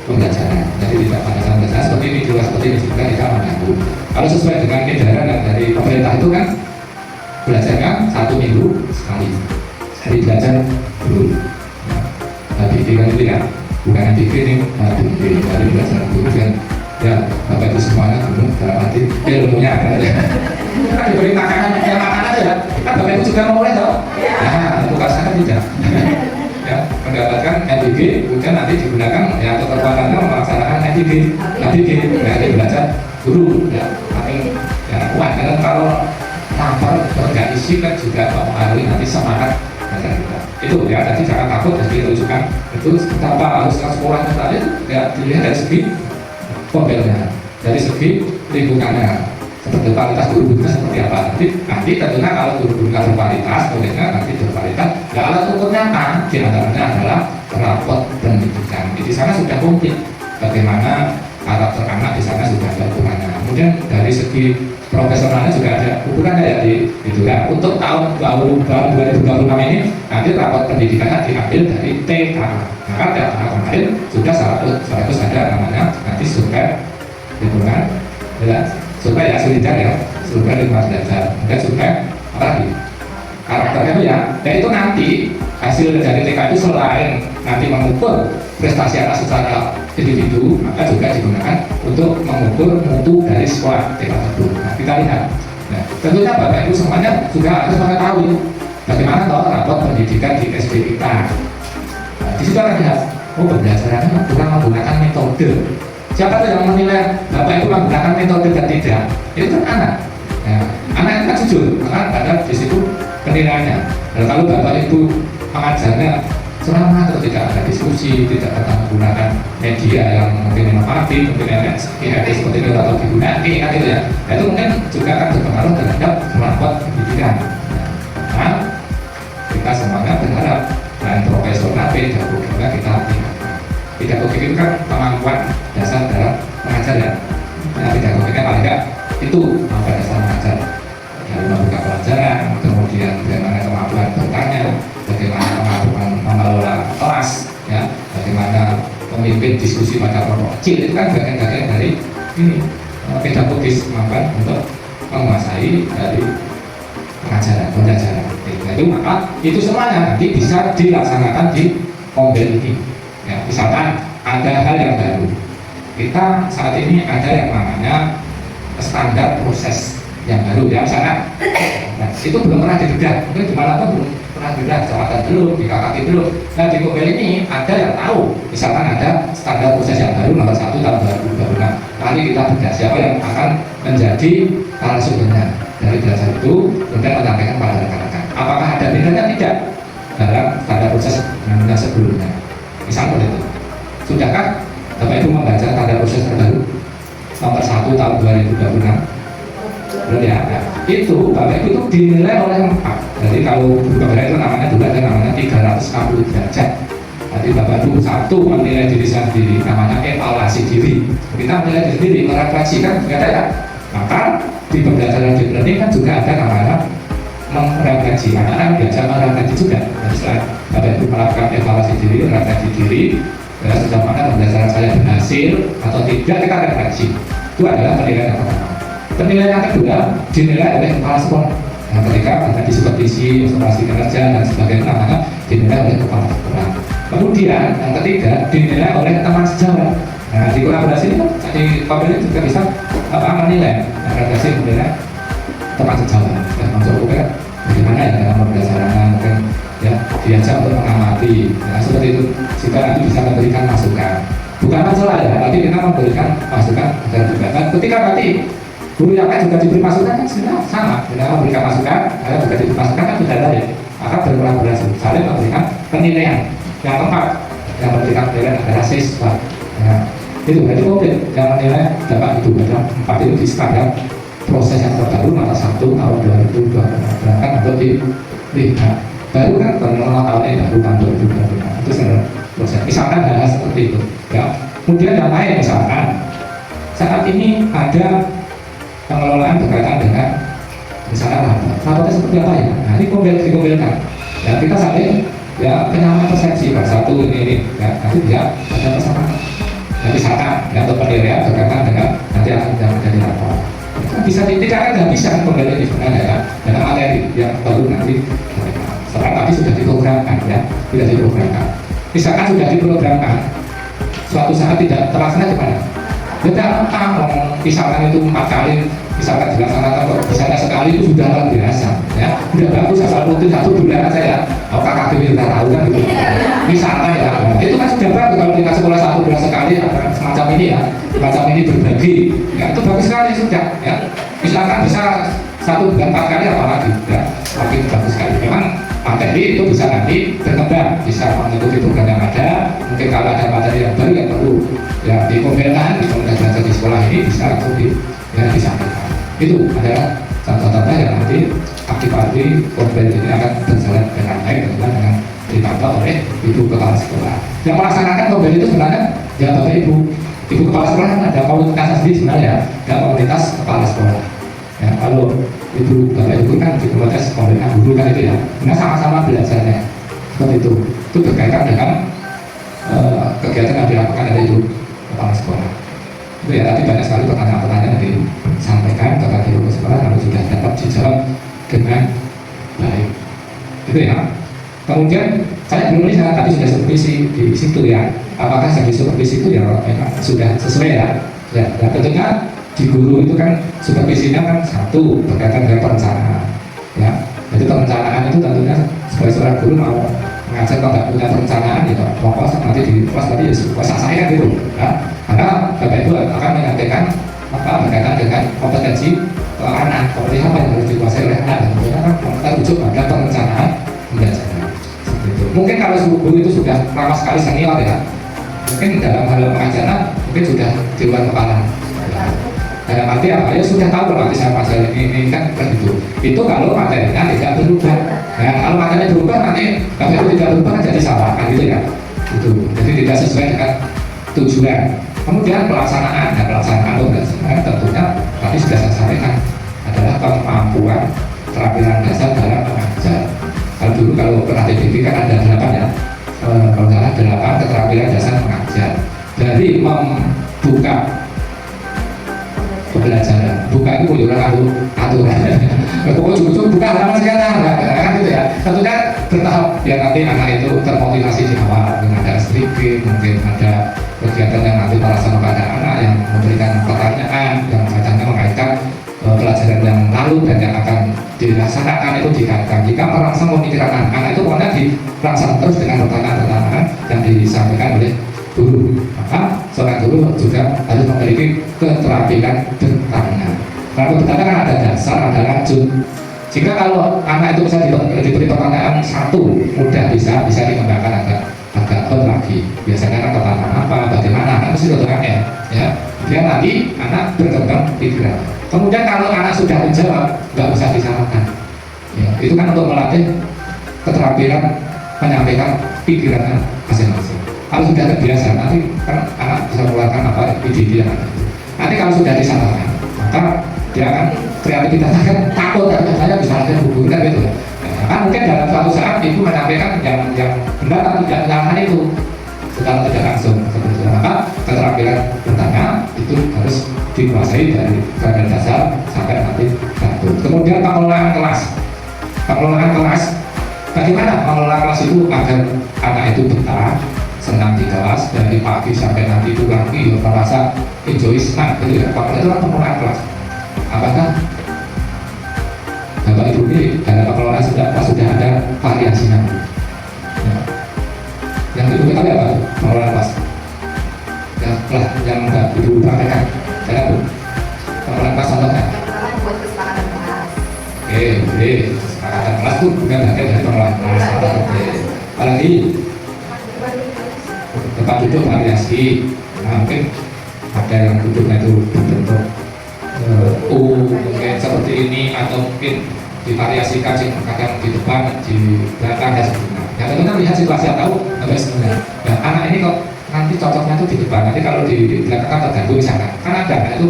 pembelajaran. Jadi tidak pada jam pembelajaran seperti ini, di luar seperti ini juga tidak mengganggu. Kalau sesuai dengan edaran dari pemerintah itu kan belajarnya 1 minggu sekali. Jadi belajar dulu. HBD kan itu ya, bukan HBD ini, HBD dari belajar dulu dan ya Bapak Ibu semuanya dulu dalam arti ilmunya ada. Kan diberi makanan, ya makan aja. Kan Bapak Ibu juga mau mulai toh? Nah, bukan sana tidak. Ya, mendapatkan NDG, kemudian nanti digunakan ya untuk kekuatannya melaksanakan NDG, ya belajar dulu ya, tapi ya kuat karena kalau tanpa nggak isi kan juga mempengaruhi nanti semangat belajar kita. Itu ya, jadi jangan takut jadi rujukan itu tanpa harus ke sekolah tadi ya dilihat dari segi pembelajaran, dari segi lingkungannya. Seperti kualitas guru-gurunya seperti apa nanti tentunya kalau guru-gurunya berkualitas, muridnya nanti berkualitas. Ya alat ukurnya kan diantaranya adalah rapot pendidikan. Di sana sudah komplit bagaimana karakter anak di sana sudah ada ukurannya. Kemudian dari segi profesionalnya juga ada ukurannya ya itu ya. Untuk tahun 2026 ini nanti rapot pendidikannya diambil dari TK. Maka TK kemarin sudah 100 ada namanya nanti survei lingkungan jelas. Supaya ya solidar ya, survei lingkungan belajar, dan survei apa lagi? Karakternya itu ya, dan itu nanti hasil dari TK itu selain nanti mengukur prestasi anak secara individu, maka juga digunakan untuk mengukur mutu dari sekolah TK tersebut. Nah, kita lihat. Nah, tentunya Bapak Ibu semuanya juga harus mengetahui bagaimana toh rapot pendidikan di SD kita. Nah, di situ akan lihat, oh pembelajarannya kurang menggunakan metode. Siapa tuh yang menilai Bapak Ibu menggunakan metode dan tidak? Itu kan anak. Ya, anak itu kan jujur, maka ada di situ penilaiannya. Dan kalau Bapak Ibu mengajarnya selama atau tidak ada diskusi, tidak pernah menggunakan media yang mungkin inovatif, mungkin yang seperti itu atau digunakan, kan gitu ya. Itu mungkin juga akan berpengaruh terhadap rapot pendidikan. Nah, kita semuanya berharap dan profesional pedagogika kita tingkatkan. Pedagogik itu kan kemampuan dasar dalam mengajar ya. Nah, pedagogiknya paling enggak itu kemampuan dasar mengajar. Dari membuka pelajaran, kemudian bagaimana kemampuan bertanya, bagaimana kemampuan mengelola kelas, ya, bagaimana memimpin diskusi pada kelompok kecil itu kan bagian-bagian dari ini pedagogis kemampuan untuk menguasai dari pengajaran, pembelajaran. Nah, itu maka itu semuanya nanti bisa dilaksanakan di Ombel ini. Ya, misalkan ada hal yang baru, kita saat ini ada yang namanya standar proses yang baru ya, misalkan nah, itu belum pernah dibedah, mungkin di mana pun belum pernah dibedah, kecamatan belum, di KKP belum. Nah di Kobel ini ada yang tahu, misalkan ada standar proses yang baru nomor 1 tahun 2026. Kali kita bedah siapa yang akan menjadi narasumbernya dari belajar itu, kemudian menyampaikan pada rekan-rekan. Apakah ada bedanya? Tidak dalam standar proses yang sebelumnya. Misalnya itu, sudahkah Bapak Ibu membaca tanda proses terbaru nomor 1 tahun 2026? Belum ya? Nah, itu Bapak Ibu itu dinilai oleh 4. Jadi kalau Bapak itu namanya juga ada namanya 360 derajat. Jadi Bapak Ibu satu menilai diri sendiri, namanya evaluasi diri. Kita menilai diri sendiri, merefleksikan juga ada ya. Maka di pembelajaran deep learning kan juga ada namanya merefleksi. Anak-anak belajar merefleksi juga. Jadi setelah Bapak Ibu melakukan evaluasi diri, refleksi diri, ya, sejauh mana pembelajaran saya berhasil atau tidak, kita refleksi. Itu adalah penilaian yang pertama. Penilaian yang kedua dinilai oleh kepala sekolah. Nah, ketika ada di supervisi, observasi kerja dan sebagainya, maka dinilai oleh kepala sekolah. Kemudian yang ketiga dinilai oleh teman sejawat. Nah, di kolaborasi ini di Kobel juga bisa menilai, refleksi menilai teman sejawat. Dan masuk ke bagaimana ya dalam pembelajaran mungkin ya diajak untuk mengamati, nah, seperti itu juga nanti bisa memberikan masukan, bukan masalah ya, tapi kita memberikan masukan agar juga kan ketika nanti guru yang lain juga diberi masukan kan sebenarnya sama, kita memberikan masukan, ada juga diberi masukan kan tidak lain, maka berkolaborasi saling memberikan penilaian. Yang keempat yang memberikan penilaian adalah siswa. Nah, itu jadi Kobel yang menilai dapat itu ada 4 itu di standar proses yang terbaru nomor 1 tahun 2020 berangkat untuk dilihat. Baru kan pengelola tahun ini baru tahun 2025 itu sebenarnya proses. Misalkan hal seperti itu ya. Kemudian yang lain misalkan saat ini ada pengelolaan berkaitan dengan misalkan rapotnya seperti apa ya. Nah ini dikombelkan ya, kita saling ya penyamaran persepsi Pak, satu ini ya, nanti dia ada persamaan. Nanti misalkan ya, untuk penilaian berkaitan dengan nanti akan menjadi apa? Kan bisa tidak ada bisa kembali di sebenarnya ya, dalam materi yang baru nanti. Sekarang tadi sudah diprogramkan ya, tidak diprogramkan. Misalkan sudah diprogramkan, suatu saat tidak terlaksana gimana? Tidak apa, misalkan itu 4 kali, misalkan dilaksanakan kok misalnya sekali itu sudah luar biasa ya, udah bagus asal rutin 1 bulan aja ya, apakah KKB udah tahu kan gitu. Misalnya ya, itu kan sudah bagus kalau kita sekolah 1 bulan sekali ada semacam ini ya, semacam ini berbagi, ya itu bagus sekali sudah ya. Misalkan bisa 1 bulan 4 kali apalagi ya, makin bagus sekali. Memang materi itu bisa nanti berkembang, bisa mengikuti program yang ada. Mungkin kalau ada materi yang baru yang perlu ya dikompilkan, dikomunikasikan di sekolah ini bisa langsung disampaikan. Itu adalah contoh-contoh yang nanti aktivasi kompil ini akan berjalan dengan baik dengan ditambah oleh ibu kepala sekolah. Yang melaksanakan kompil itu sebenarnya ya Bapak Ibu kepala sekolah kan ada komunitas sendiri sebenarnya ya, komunitas kepala sekolah. Ya, kalau ibu bapak ibu kan di komunitas komunitas guru kan itu ya, nah sama-sama belajarnya seperti itu berkaitan dengan kegiatan yang dilakukan oleh ibu kepala sekolah. Itu ya, tadi banyak sekali pertanyaan-pertanyaan yang disampaikan kepada ibu sekolah lalu sudah dapat dijawab dengan baik. Itu ya. Kemudian saya belum lihat tadi sudah supervisi di situ ya, apakah yang supervisi itu ya sudah sesuai ya? Ya, tentunya di guru itu kan supervisinya kan satu berkaitan dengan perencanaan ya, jadi perencanaan itu tentunya sebagai seorang guru mau mengajar kalau nggak punya perencanaan gitu pokoknya nanti di kelas tadi ya kuasa saya gitu ya, karena Bapak Ibu akan menyampaikan apa berkaitan dengan kompetensi anak, kompetensi apa yang harus dikuasai oleh anak, dan kemudian kan kita rujuk pada perencanaan pembelajaran seperti itu. Mungkin kalau guru itu sudah lama sekali senior ya, mungkin dalam hal pengajaran mungkin sudah di luar kepala. Dalam arti apa? Ya sudah tahu kalau nanti saya pasal ini kan begitu. Itu kalau materinya tidak berubah. Nah, kalau materinya berubah nanti kalau itu tidak berubah kan jadi salah kan gitu ya. Itu. Jadi tidak sesuai dengan tujuan. Kemudian pelaksanaan pembelajaran tentunya tadi sudah saya sampaikan adalah kemampuan keterampilan dasar dalam mengajar. Kalau dulu kalau pernah TDP kan ada 8 ya. Kalau salah 8 keterampilan dasar mengajar. Dari membuka pembelajaran, buka itu punya aturan. Pokoknya ujung-ujung buka halaman sekarang, kan gitu ya. Tentunya bertahap biar nanti anak itu termotivasi di awal. Mungkin ada skripsi, mungkin ada kegiatan yang nanti terlaksana pada anak yang memberikan pertanyaan yang kadang mengaitkan pelajaran yang lalu dan yang akan dilaksanakan itu dikaitkan. Jika merangsang pemikiran anak itu pokoknya dirangsang terus dengan pertanyaan-pertanyaan yang disampaikan oleh guru. Maka seorang guru juga harus memiliki keterampilan bertanya. Kalau bertanya kan ada dasar, ada lanjut. Jika kalau anak itu bisa diberi pertanyaan satu, mudah bisa dikembangkan agak lagi. Biasanya kan pertanyaan apa, bagaimana, harus ditanya ya. Dia nanti anak berkembang pikiran. Kemudian kalau anak sudah menjawab, nggak usah disalahkan. Ya, itu kan untuk melatih keterampilan menyampaikan pikirannya masing-masing. Kalau sudah terbiasa, nanti kan anak bisa mengeluarkan apa ide yang ada. Nanti kalau sudah disalahkan, maka dia akan kreativitasnya kan takut, saya bisa latihan buku kan gitu. Nah, kan mungkin dalam suatu saat ibu menyampaikan yang benar atau tidak menyalahkan itu secara tidak langsung seperti itu. Maka keterampilan bertanya itu harus dikuasai dari dasar sampai nanti satu. Kemudian pengelolaan kelas, bagaimana pengelola kelas itu agar anak itu betah, senang di kelas dari pagi sampai nanti pulang itu merasa enjoy, senang gitu ya. Itu kan pengelolaan kelas. Apakah Bapak Ibu ini dalam pengelolaan sudah ada variasinya? Ya. Yang itu kita apa? Pengelolaan kelas. Yang enggak Ibu praktekkan. Saya Bu. Pengelolaan kelas contohnya. Buat kesepakatan kelas. Oke, kesepakatan kelas itu bukan bagian dari pengelolaan kelas. Apalagi tempat duduk variasi. Nah, mungkin ada yang duduknya itu berbentuk mungkin seperti ini, atau mungkin divariasikan kadang di depan, di belakang dan sebagainya. Ya tentunya lihat situasi atau sampai sebenarnya. Nah, anak ini kok nanti cocoknya itu di depan, nanti kalau di belakang kan terganggu misalkan. Kan ada anak itu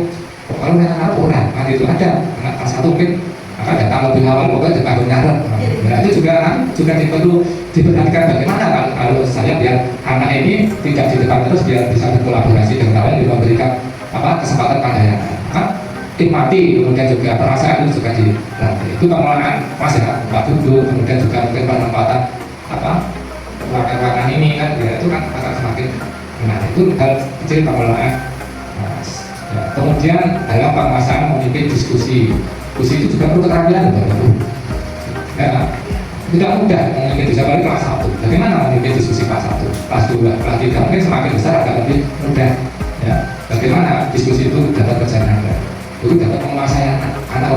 kalau anak orang, nanti itu ada anak kelas 1 mungkin akan datang lebih awal, pokoknya dipanggil nyarep. Nah, itu juga perlu diperhatikan bagaimana kalau saya biar anak ini tidak di depan terus, biar bisa berkolaborasi dengan lain, memberikan kesempatan pada yang nikmati, kemudian juga perasaan itu juga dilatih. Itu pengelolaan Mas ya, tempat duduk, kemudian juga mungkin penempatan ruangan ini kan, ya itu kan akan semakin menarik. Itu hal kecil pengelolaan Mas. Ya, kemudian dalam penguasaan memimpin diskusi itu juga perlu keterampilan Bapak-Ibu. Ya, tidak mudah memimpin diskusi, apalagi kelas 1. Bagaimana memimpin diskusi kelas 1, kelas 2, kelas 3, mungkin semakin besar agak lebih mudah. Ya, bagaimana diskusi itu dapat berjalan baik, itu dapat menguasai anak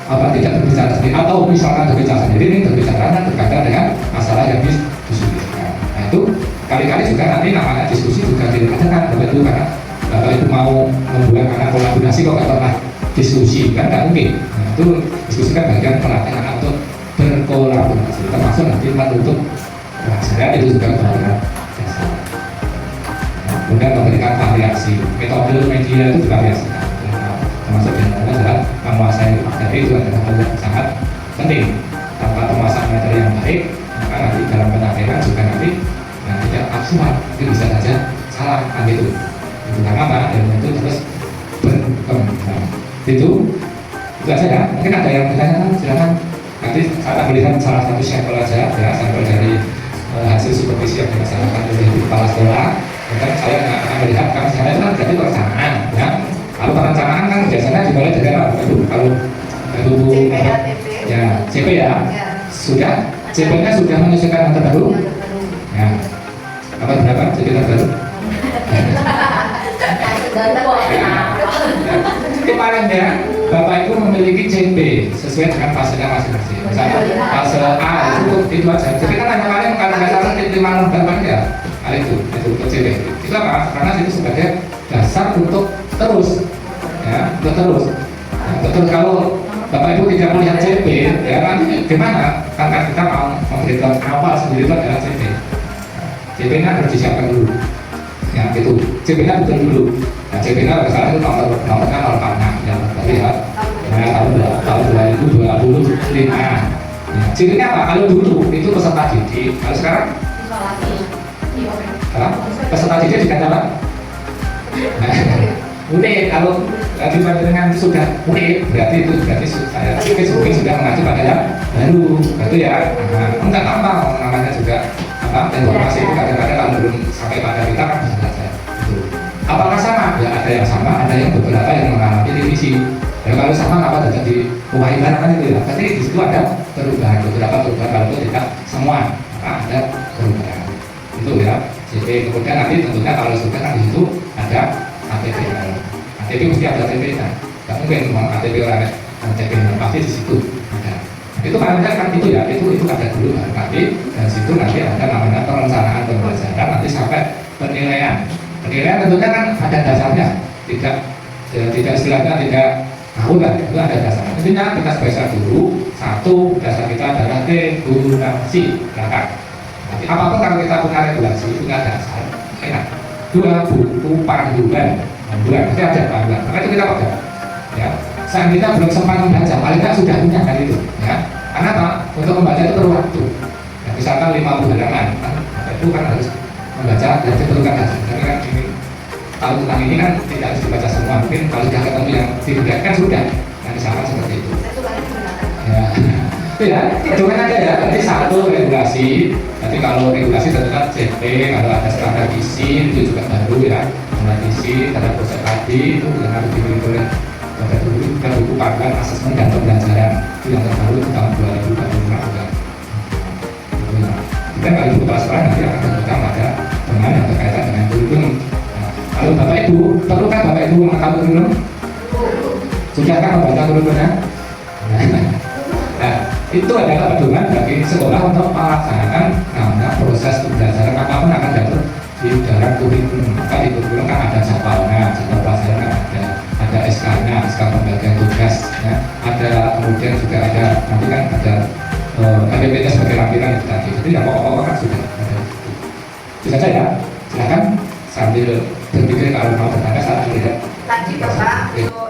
orang tidak berbicara sendiri, atau misalkan berbicara sendiri, ini berbicara berkaitan dengan masalah yang diskusikan. Nah itu kali-kali juga nanti namanya diskusi juga diadakan Bapak Ibu, karena Bapak Ibu mau membuat anak kolaborasi kok nggak pernah diskusi, kan nggak mungkin. Nah itu diskusi kan bagian pelatih anak untuk berkolaborasi, termasuk nanti menutup pelajaran itu juga bagian dasar. Kemudian memberikan variasi, metode media itu juga variasi, termasuk yang adalah menguasai materi, itu adalah hal yang sangat penting. Tanpa penguasaan materi yang baik, maka nanti dalam penyampaian juga nanti yang tidak maksimal, itu bisa saja salah kan gitu. Itu karena apa? Ilmu itu terus berkembang. Itu aja ya. Mungkin ada yang bertanya, silakan. Nanti saya melihat salah satu sampel aja, ya sampel dari hasil supervisi yang dilaksanakan oleh kepala sekolah. Dan saya akan melihat, karena saya itu kan berarti perencanaan, ya. Kalau perencanaan kan biasanya dimulai dari apa? Kalau ya CP ya, sudah CP-nya sudah menyesuaikan yang terbaru. Ya, apa berapa CP terbaru? Kemarin ya, Bapak Ibu memiliki CP sesuai dengan fasenya masing-masing. Misalnya fase A itu aja. Jadi kan hanya kalian kalau nggak salah 5 berapa ya? Itu CP. Itu apa? Karena itu sebagai dasar untuk terus, ya, untuk terus. Nah, terus kalau Bapak Ibu tidak melihat CP, ya nanti gimana? Karena kita mau memberitahu awal sendiri itu adalah CP. CP-nya harus disiapkan dulu. Ya itu, CP-nya betul dulu. Nah, CP-nya misalnya itu nomornya 046 yang berarti ya. Nah, tahun 2025. Ya, cirinya apa? Kalau dulu itu peserta didik, kalau sekarang peserta didik dikatakan apa? Unik, kalau dibandingkan sudah unik, berarti saya mungkin sudah mengacu pada yang baru, berarti ya. Enggak gampang, namanya juga informasi itu kadang-kadang kalau belum sampai pada kita kan bisa saja. Apakah sama? Ya ada yang sama, ada yang beberapa yang mengalami divisi. Ya kalau sama apa tidak diupayakan kan itu ya. Berarti di situ ada perubahan, beberapa perubahan, kalau itu tidak semua, maka ada perubahan. Itu ya. CP. Kemudian nanti tentunya kalau sudah kan di situ ada ATP. ATP mesti ada ATP kan. Tidak mungkin memang ATP orang ATP pasti di situ ada. Itu kan itu ya, itu ada dulu nanti dan situ nanti ada namanya perencanaan pembelajaran nanti sampai penilaian. Penilaian tentunya kan ada dasarnya, tidak istilahnya tidak tahu kan, itu ada dasarnya. Intinya kita spesial dulu. Satu, dasar kita adalah regulasi belakang. Nanti apapun kalau kita punya regulasi, punya dasar, enak. 2, buku panduan, pasti ada panduan. Maka itu kita pakai. Ya, saat kita belum sempat membaca, paling tidak sudah punya kan itu. Ya, karena apa? Untuk membaca itu perlu waktu. Ya, misalkan 50 halaman, itu kan harus membaca dan diperlukan dasar. Tapi kan ini kalau tentang ini kan tidak harus dibaca semua. Mungkin kalau sudah ketemu yang tidak kan sudah. Nah, misalkan seperti itu. Ya, ya, hitungan aja ya. Nanti satu regulasi. Nanti kalau regulasi tentunya CP, kalau ada standar isi itu juga baru ya. Standar isi, standar proses tadi itu yang harus dimiliki oleh Bapak Ibu. Kita buku panduan asesmen dan pembelajaran itu yang terbaru di tahun 2025 juga. Kita kalau ibu kepala sekolah nanti akan berbicara pada dengan yang berkaitan dengan kurikulum. Kalau Bapak Ibu, perlukah Bapak Ibu mengetahui kurikulum? Sudahkah membaca kurikulumnya? Nah, itu adalah pedoman bagi sekolah untuk melaksanakan namanya proses pembelajaran apapun akan diatur di dalam kurikulum. Maka di kurikulum kan ada jadwalnya, jadwal pelajaran kan ada SK-nya, SK pembagian tugas, ya. Ada kemudian juga ada nanti kan ada KPPT sebagai lampiran itu tadi. Jadi ya pokok-pokok kan sudah ada. Bisa saja ya, silakan sambil berpikir kalau mau bertanya saat melihat. Tadi Bapak, Ibu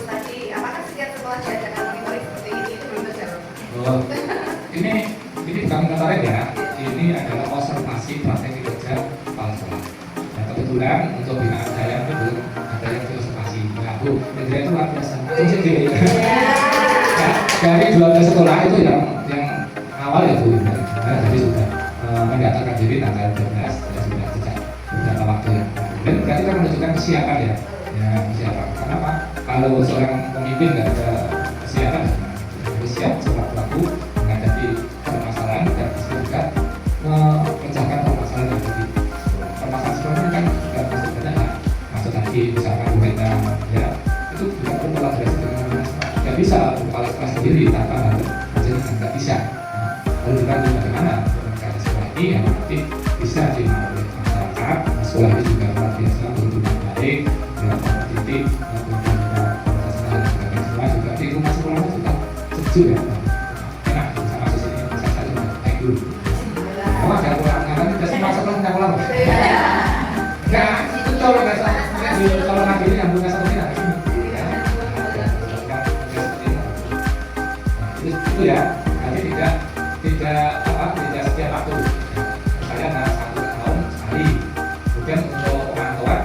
tadi, apakah setiap sekolah diadakan monitoring seperti ini? Itu belum terjawab. Ini bukan monitoring ya, ini ini adalah konservasi praktek kerja kepala sekolah. Nah, kebetulan untuk binaan saya itu belum ada yang konservasi. Nah, Bu, Indra itu luar biasa. Nah, dari 12 sekolah itu yang awal ya Bu Indra. Nah, jadi sudah mendaftarkan diri tanggal 12 dan sudah sejak beberapa waktu yang lalu. Berarti kan menunjukkan kesiapan ya. Ya, kesiapan. Kenapa? Kalau seorang pemimpin nggak ada kesiapan, harus siap sewaktu-waktu menghadapi permasalahan dan bisa juga memecahkan permasalahan yang tadi. Permasalahan sebelumnya kan juga masuk banyak ya. Masuk tadi misalkan kita ya itu juga perlu kolaborasi dengan teman-teman. Nggak bisa kepala sekolah sendiri tanpa ada majelis nggak bisa. Lalu juga bagaimana cara sekolah ini yang nanti bisa dimaklumi oleh masyarakat. Sekolah ini juga luar biasa berguna baik, kompetitif, juga di rumah sekolahnya juga sejuk ya, enak sama sini bisa saja naik dulu. Oh ada pulang, nanti kita semua sekolah tidak pulang. Enggak, itu kalau nggak salah, kalau ngambilnya yang bukan seperti ini. Itu ya, nanti tidak setiap waktu. Saya satu tahun sekali. Kemudian untuk pemantauan,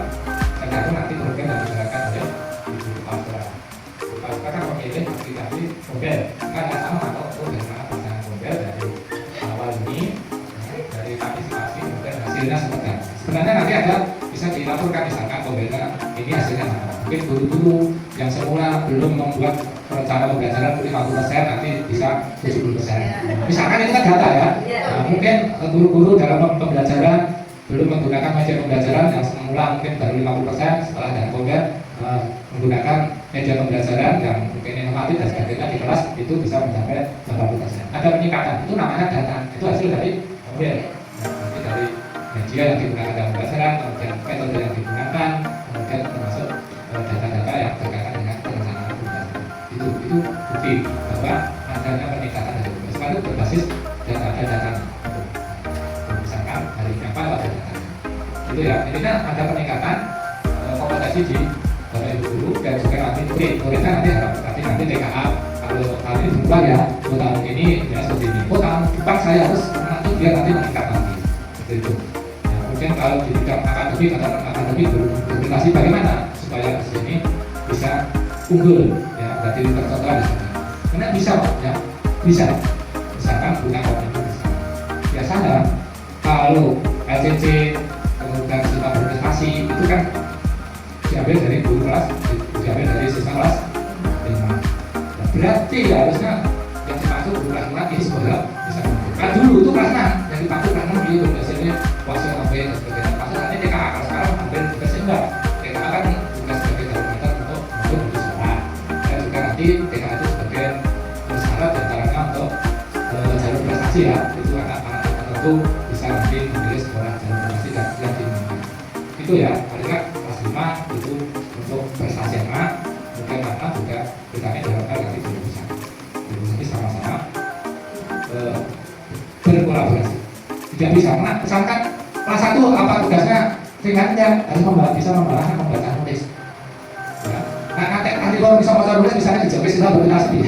tergantung nanti program yang dijalankan oleh ibu kepala sekolah. Kepala sekolah kan memilih aplikasi model, kan nggak sama atau bagaimana pasangan model dari awal ini, dari partisipasi kemudian hasilnya seperti apa. Sebenarnya nanti ada bisa dilaporkan misalkan modelnya ini hasilnya apa. Mungkin guru-guru yang semula belum membuat rencana pembelajaran 50% nanti bisa 70%. Misalkan itu kan data ya. Nah, mungkin guru-guru dalam pembelajaran belum menggunakan media pembelajaran yang semula mungkin baru 50%, setelah ada COVID menggunakan media pembelajaran yang mungkin inovatif dan sebagainya di kelas itu bisa mencapai 80%. Ada peningkatan, itu namanya data, itu hasil dari model. Nanti dari media yang digunakan dalam pembelajaran, kemudian metode yang digunakan, kemudian termasuk data-data yang berkaitan dengan perencanaan pembelajaran. Itu bukti bahwa adanya peningkatan dari pembelajaran itu berbasis dan ada data. Misalkan hari ini apa ada data. Itu ya, intinya ada peningkatan kompetensi di Bapak Ibu guru dan juga nanti muridnya nanti harap nanti TKA kalau tahun ini berubah ya, tahun ini ya seperti ini. Tahun depan saya harus nanti biar nanti meningkat nanti. Seperti itu. Nah, kemudian kalau di bidang akademik berprestasi bagaimana supaya di sini bisa unggul ya, berarti tercontoh di sini. Karena bisa Pak ya, bisa. Misalkan punya komunitas. Biasanya kalau LCC kemudian siswa berprestasi itu kan diambil dari guru kelas, diambil dari siswa kelas 5. Nah, berarti harusnya yang dimaksud guru kelas 5 ini sekolah bisa kan dulu itu kelas 6 yang dimaksud kelas 6 gitu biasanya kuasa ambil dan sebagainya. Maksud nanti TKA kalau sekarang ambil tugasnya enggak. TKA kan tugas sebagai barometer untuk masuk di sekolah. Dan juga nanti TKA itu sebagai syarat diantaranya untuk jalur prestasi ya. Itu anak-anak tertentu bisa nanti memilih sekolah jalur prestasi dan yang diinginkan. Itu ya, paling nggak kelas 5 itu untuk prestasi anak, kemudian anak juga kita dalam hal nanti bisa sama-sama berkolaborasi. Tidak bisa, karena misalkan kelas 1 apa tugasnya ringannya harus bisa membaca nulis. Ya. Nah, nanti kalau bisa membaca nulis misalnya dijawab siswa berprestasi,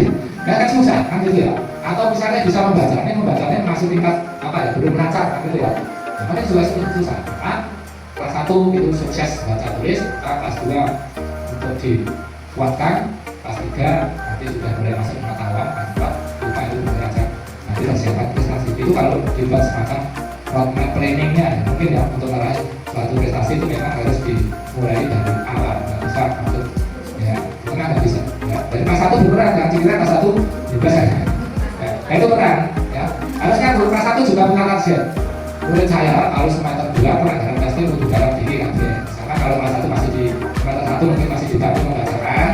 ya kan susah kan gitu ya. Atau misalnya bisa membacanya masih tingkat apa ya, belum lancar kan gitu ya. Namanya juga susah. Nah, kelas 1 itu sukses baca tulis, kelas 2 untuk dikuatkan, kelas 3 nanti sudah mulai masuk pengetahuan, kelas 4 lupa itu belajar nanti persiapan prestasi. Itu kalau dibuat semacam roadmap planningnya ya, mungkin ya untuk meraih suatu prestasi itu memang harus dimulai dari awal, nggak bisa masuk ya, karena nggak bisa ya. Dari kelas 1 berperan, jangan dikira kelas 1 bebas saja ya, itu peran ya, harusnya kelas 1 juga punya target. Murid saya kalau semester 2 pelajaran pasti untuk dalam diri kan ya. Karena kalau kelas 1 masih di semester 1 mungkin masih dibantu membacakan.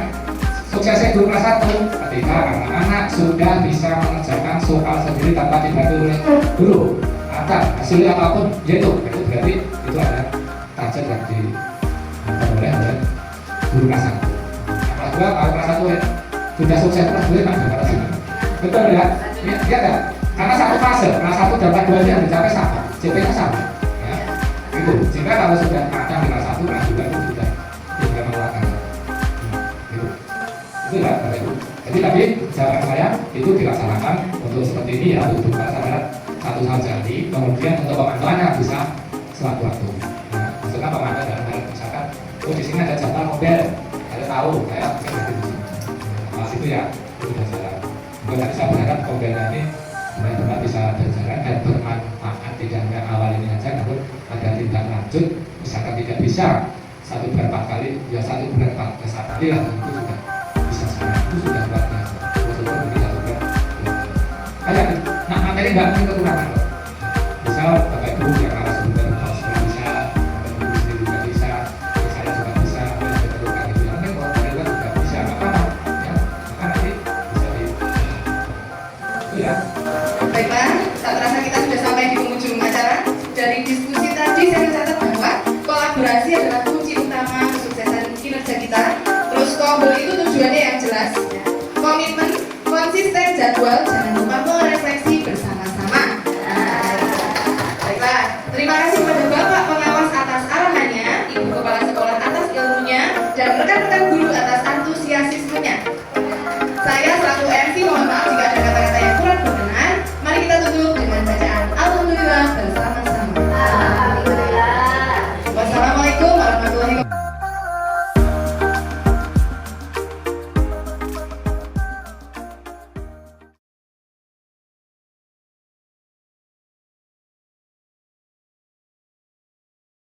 Suksesnya guru kelas 1 ketika anak-anak sudah bisa mengerjakan soal sendiri tanpa dibantu oleh guru. Atau hasilnya apapun, yaitu berarti itu ada target yang diperoleh oleh guru kelas 1. Kelas 2 kalau kelas 1 sudah sukses kelas 2 kan dapat hasilnya. Betul ya? Iya kan? Karena satu fase, kelas 1 dan kelas 2 yang dicapai sama. CP-nya sama, ya. Itu. Sehingga kalau sudah macam di kelas 1, kelas 2 itu sudah tidak melakukan. Gitu. Itu lah, Bapak Ibu. Jadi tapi jawaban saya itu dilaksanakan untuk seperti ini ya, untuk masyarakat satu jadi, kemudian untuk pemantauannya bisa sewaktu-waktu. Nah, maksudnya pemantau dalam hal misalkan, oh di sini ada jadwal mobil, ada tahu, kayak mungkin nanti di sini. Mas itu ya, itu sudah jalan. Mungkin nanti saya berharap mobilnya ini benar-benar bisa berjalan dan bermanfaat, tidak hanya awal ini saja, namun ada tindak lanjut, misalkan tidak bisa satu berapa kali, ya satu berapa kali lah, itu sudah bisa sangat, itu sudah luar biasa. Betul-betul tidak juga. Kayak nah, materi nggak mungkin kekurangan kok. Misal Bapak Ibu yang arah sumber sekolah bisa, Bapak Ibu sendiri juga bisa, saya juga bisa, saya juga gitu. Nanti kalau mereka juga bisa, maka ya, maka nanti bisa di itu ya. Baik Pak, tak terasa kita sudah sampai di penghujung acara. Dari diskusi tadi saya mencatat bahwa kolaborasi adalah kunci utama kesuksesan kinerja kita. Terus Kompul itu tujuannya yang jelas, komitmen, konsisten, jadwal,